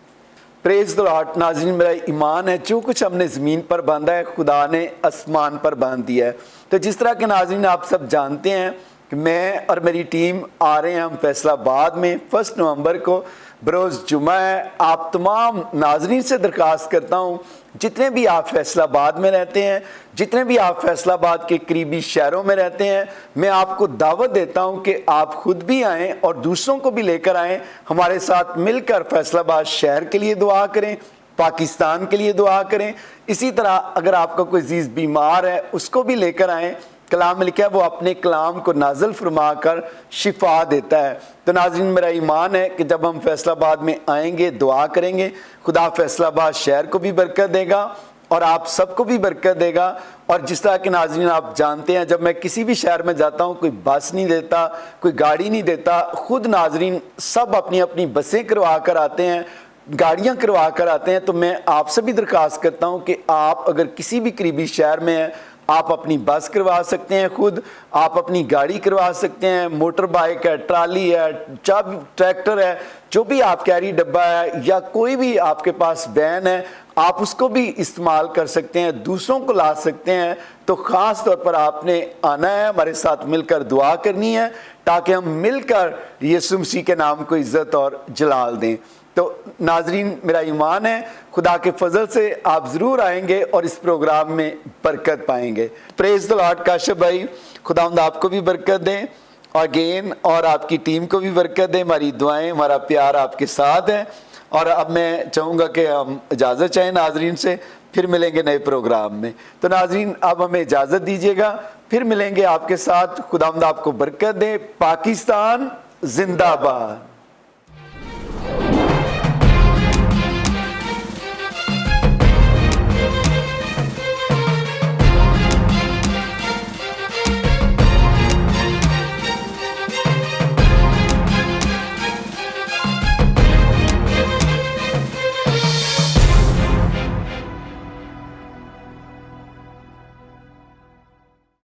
Speaker 1: Praise the Lord. नाज़रीन, मेरा ईमान है जो कुछ हमने ज़मीन पर बांधा है खुदा ने आसमान पर बांध दिया है। तो जिस तरह के नाज़रीन आप सब जानते हैं कि मैं और मेरी टीम आ रहे हैं हम फैसलाबाद में 1 नवंबर को, बरोज़ जुमा है। आप तमाम नाज़रीन से दरख्वास्त करता हूँ जितने भी आप फैसलाबाद में रहते हैं, जितने भी आप फैसलाबाद के करीबी शहरों में रहते हैं, मैं आपको दावत देता हूँ कि आप खुद भी आएँ और दूसरों को भी लेकर आएँ। हमारे साथ मिलकर फैसलाबाद शहर के लिए दुआ करें, पाकिस्तान के लिए दुआ करें। इसी तरह अगर आपका कोई अजीज़ बीमार है उसको भी लेकर आएँ। कलाम में लिखा है वो अपने कलाम को नाज़िल फरमा कर शिफा देता है। तो नाज़रीन, मेरा ईमान है कि जब हम फैसलाबाद में आएंगे, दुआ करेंगे, खुदा फैसलाबाद शहर को भी बरकत देगा और आप सबको भी बरकत देगा। और जिस तरह के नाज़रीन आप जानते हैं, जब मैं किसी भी शहर में जाता हूँ कोई बस नहीं देता, कोई गाड़ी नहीं देता, खुद नाज़रीन सब अपनी अपनी बसें करवा कर आते हैं, गाड़ियाँ करवा कर आते हैं। तो मैं आपसे भी दरख्वास्त करता हूँ कि आप अगर किसी भी करीबी शहर में हैं, आप अपनी बस करवा सकते हैं, खुद आप अपनी गाड़ी करवा सकते हैं, मोटर बाइक है, ट्राली है, जब ट्रैक्टर है, जो भी आप कैरी डब्बा है, या कोई भी आपके पास वैन है, आप उसको भी इस्तेमाल कर सकते हैं, दूसरों को ला सकते हैं। तो ख़ास तौर पर आपने आना है, हमारे साथ मिलकर दुआ करनी है, ताकि हम मिलकर यीशु मसीह के नाम को इज़्ज़त और जलाल दें। तो नाजरीन, मेरा ईमान है खुदा के फजल से आप ज़रूर आएंगे और इस प्रोग्राम में बरकत पाएंगे। Praise the Lord. काशिफ भाई, खुदावंद आपको भी बरकत दें अगेन, और आपकी टीम को भी बरकत दें। हमारी दुआएं, हमारा प्यार आपके साथ है। और अब मैं चाहूँगा कि हम इजाज़त चाहें नाजरीन से, फिर मिलेंगे नए प्रोग्राम में। तो नाजरीन, अब हमें इजाज़त दीजिएगा, फिर मिलेंगे आपके साथ। खुदावंद आपको बरकत दे। पाकिस्तान जिंदाबाद।